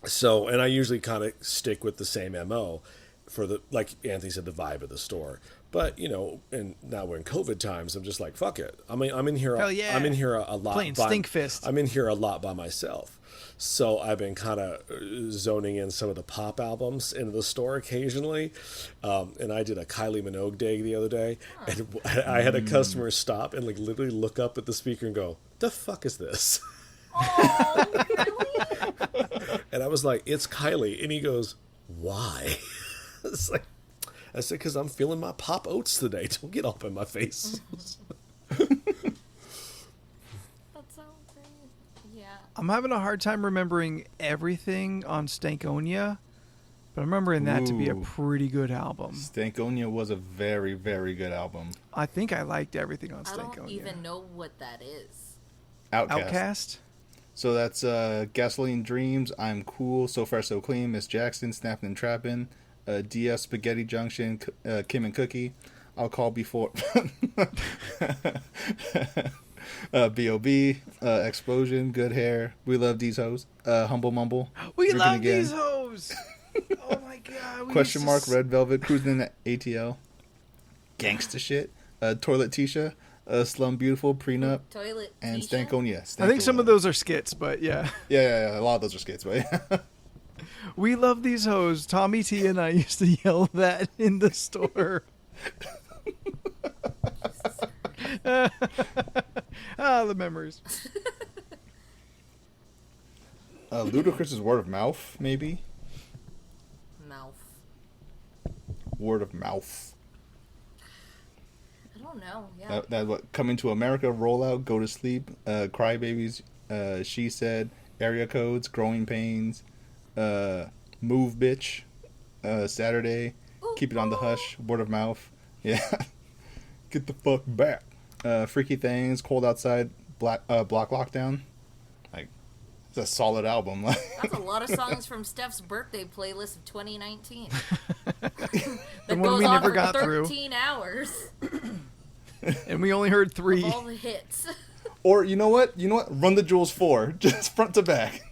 and I usually kind of stick with the same MO for the, like Anthony said, the vibe of the store. But and now we're in COVID times, I'm just like, fuck it. I mean, I'm in here. Hell yeah. I'm in here a lot. Playing Stinkfist. I'm in here a lot by myself. So I've been kind of zoning in some of the pop albums into the store occasionally. And I did a Kylie Minogue day the other day, and I had a customer stop and like literally look up at the speaker and go, "The fuck is this?" Oh, really? And I was like, "It's Kylie," and he goes, "Why?" It's like, I said, "Because I'm feeling my pop oats today. Don't get up in my face." That's so great. Yeah. I'm having a hard time remembering everything on Stankonia, but I'm remembering that to be a Ooh. pretty good album. Stankonia was a very, very good album. I think I liked everything on I Stankonia. don't even know what that is. Outcast? So that's Gasoline Dreams, I'm Cool, So Fresh So Clean, Miss Jackson, Snappin' and Trappin', DS Spaghetti Junction, Kim and Cookie, I'll Call Before, B.O.B., Explosion, Good Hair, We Love These Hoes, Humble Mumble, We Drinking love Again, these hoes! Oh my god. we Question used Mark, to Red Velvet, Cruising in the ATL, Gangsta Shit, Toilet Tisha, Slum Beautiful, Prenup, Toilet and Tisha? Stankonia. I think some of those are skits, but yeah. Yeah, a lot of those are skits, but yeah. We love these hoes. Tommy T and I used to yell that in the store. The memories. Ludacris's word of mouth, maybe. Mouth. Word of mouth. I don't know. Yeah. That what Coming to America rollout, Go to Sleep, Crybabies, She Said, Area Codes, Growing Pains, Move Bitch, Saturday, Keep It on the Hush, Word of Mouth. Yeah. Get the fuck back. Freaky Things, Cold Outside, Block Lockdown. Like, it's a solid album. That's a lot of songs from Steph's birthday playlist of 2019. The That one goes we on never for got 13 hours. And we only heard 3. Of all the hits. Or you know what? Run the Jewels 4, just front to back.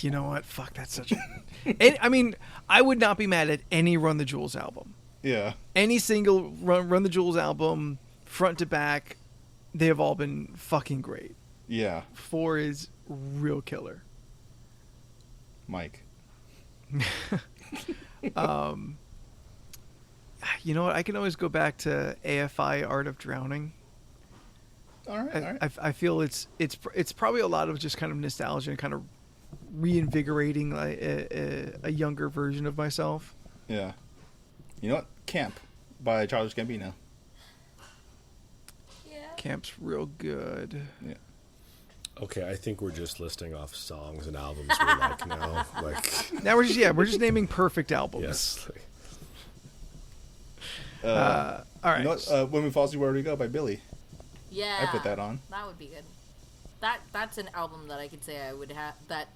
You know what? Fuck, that's such a... I mean, I would not be mad at any Run the Jewels album. Yeah. Any single Run the Jewels album, front to back, they have all been fucking great. Yeah. 4 is real killer. Mike. You know what? I can always go back to AFI Art of Drowning. All right. I feel it's probably a lot of just kind of nostalgia and kind of reinvigorating like a younger version of myself. Yeah. You know what? Camp by Childish Gambino. Yeah. Camp's real good. Yeah. Okay, I think we're just listing off songs and albums we like now. Like, Now we're just naming perfect albums. yes. All right. You know what? When We Fall Asleep, Where Do We Go by Billy. Yeah. I put that on. That would be good. That's an album that I could say I would have, that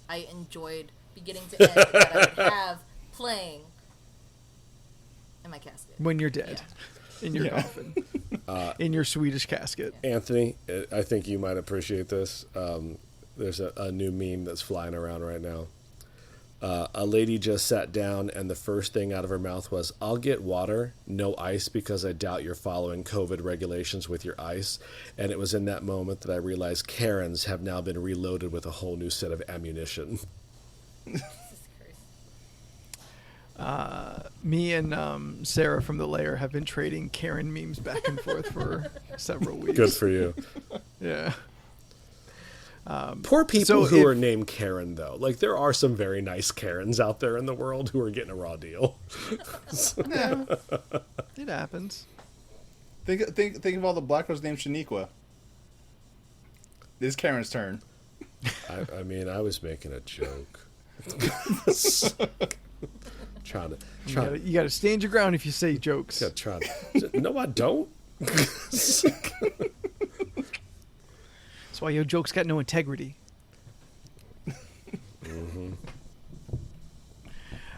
I enjoyed beginning to end, that I would have playing in my casket. When you're dead, in your Yeah. coffin, in your Swedish casket. Anthony, I think you might appreciate this. There's a new meme that's flying around right now. A lady just sat down, and the first thing out of her mouth was, "I'll get water, no ice, because I doubt you're following COVID regulations with your ice." And it was in that moment that I realized Karens have now been reloaded with a whole new set of ammunition. Jesus Christ. Me and Sarah from the Lair have been trading Karen memes back and forth for several weeks. Good for you. Yeah. Poor people So who if- are named Karen, though. Like, there are some very nice Karens out there in the world who are getting a raw deal. It happens. Think of all the black girls named Shaniqua. This is Karen's turn. I mean, I was making a joke. trying to You gotta stand your ground if you say jokes. No, I don't. That's why your jokes got no integrity.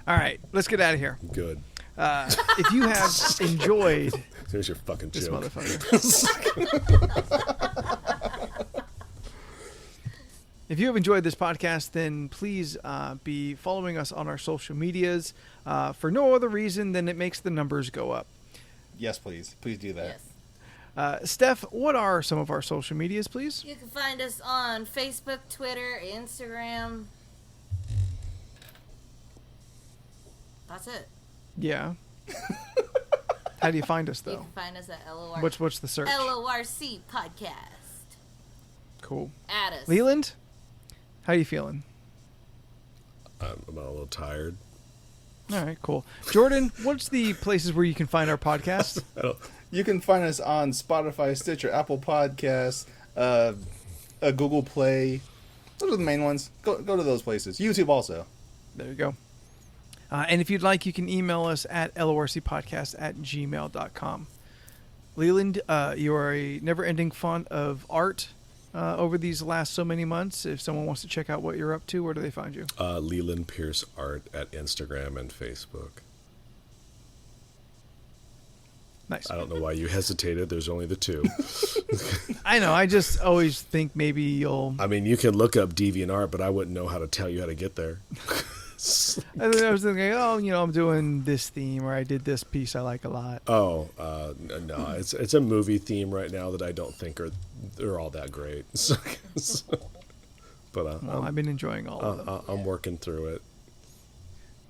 All right, let's get out of here. Good. If you have enjoyed There's your fucking this joke. motherfucker. If you have enjoyed this podcast, then please be following us on our social medias for no other reason than it makes the numbers go up. Yes, please. Please do that. Yes. Steph, what are some of our social medias, please? You can find us on Facebook, Twitter, Instagram. That's it. Yeah. How do you find us, You though? can find us at LOR. What's the search? LORC podcast. Cool. Add us. Leland, how you feeling? I'm a little tired. All right, cool. Jordan, what's the places where you can find our podcast? You can find us on Spotify, Stitcher, Apple Podcasts, Google Play. Those are the main ones. Go to those places. YouTube also. There you go. And if you'd like, you can email us at lorcpodcast@gmail.com. Leland, you are a never-ending font of art over these last so many months. If someone wants to check out what you're up to, where do they find you? Leland Pierce Art at Instagram and Facebook. Nice. I don't know why you hesitated. There's only the two. I know. I just always think maybe you'll... I mean, you can look up DeviantArt, but I wouldn't know how to tell you how to get there. I was thinking, I'm doing this theme, or I did this piece I like a lot. Oh, no, it's a movie theme right now that I don't think are all that great. But Well, I've been enjoying all of them. I'm working through it.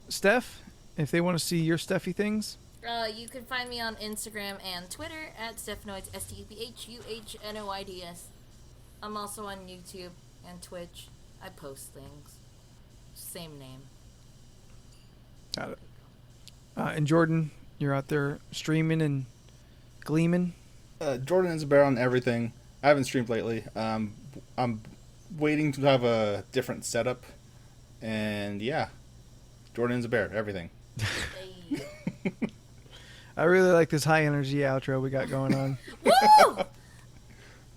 Steph, if they want to see your Steffi things, You can find me on Instagram and Twitter at Stephanoids, STEPHUHNOIDS. I'm also on YouTube and Twitch. I post things. Same name. got it. And Jordan, you're out there streaming and gleaming. Jordan is a bear on everything. I haven't streamed lately. I'm waiting to have a different setup. And yeah, Jordan's a bear, everything. Hey. I really like this high energy outro we got going on. Woo! Well,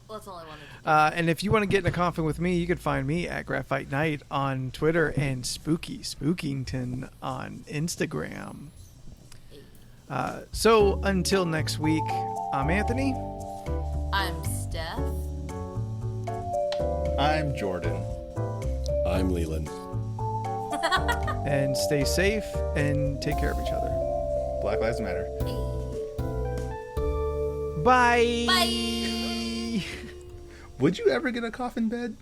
that's all I wanted to do. And if you want to get in a coffin with me, you can find me at Graphite Night on Twitter and Spooky Spookington on Instagram. So until next week, I'm Anthony. I'm Steph. I'm Jordan. I'm Leland. And stay safe and take care of each other. Black Lives Matter. Bye. Bye. Would you ever get a coffin bed?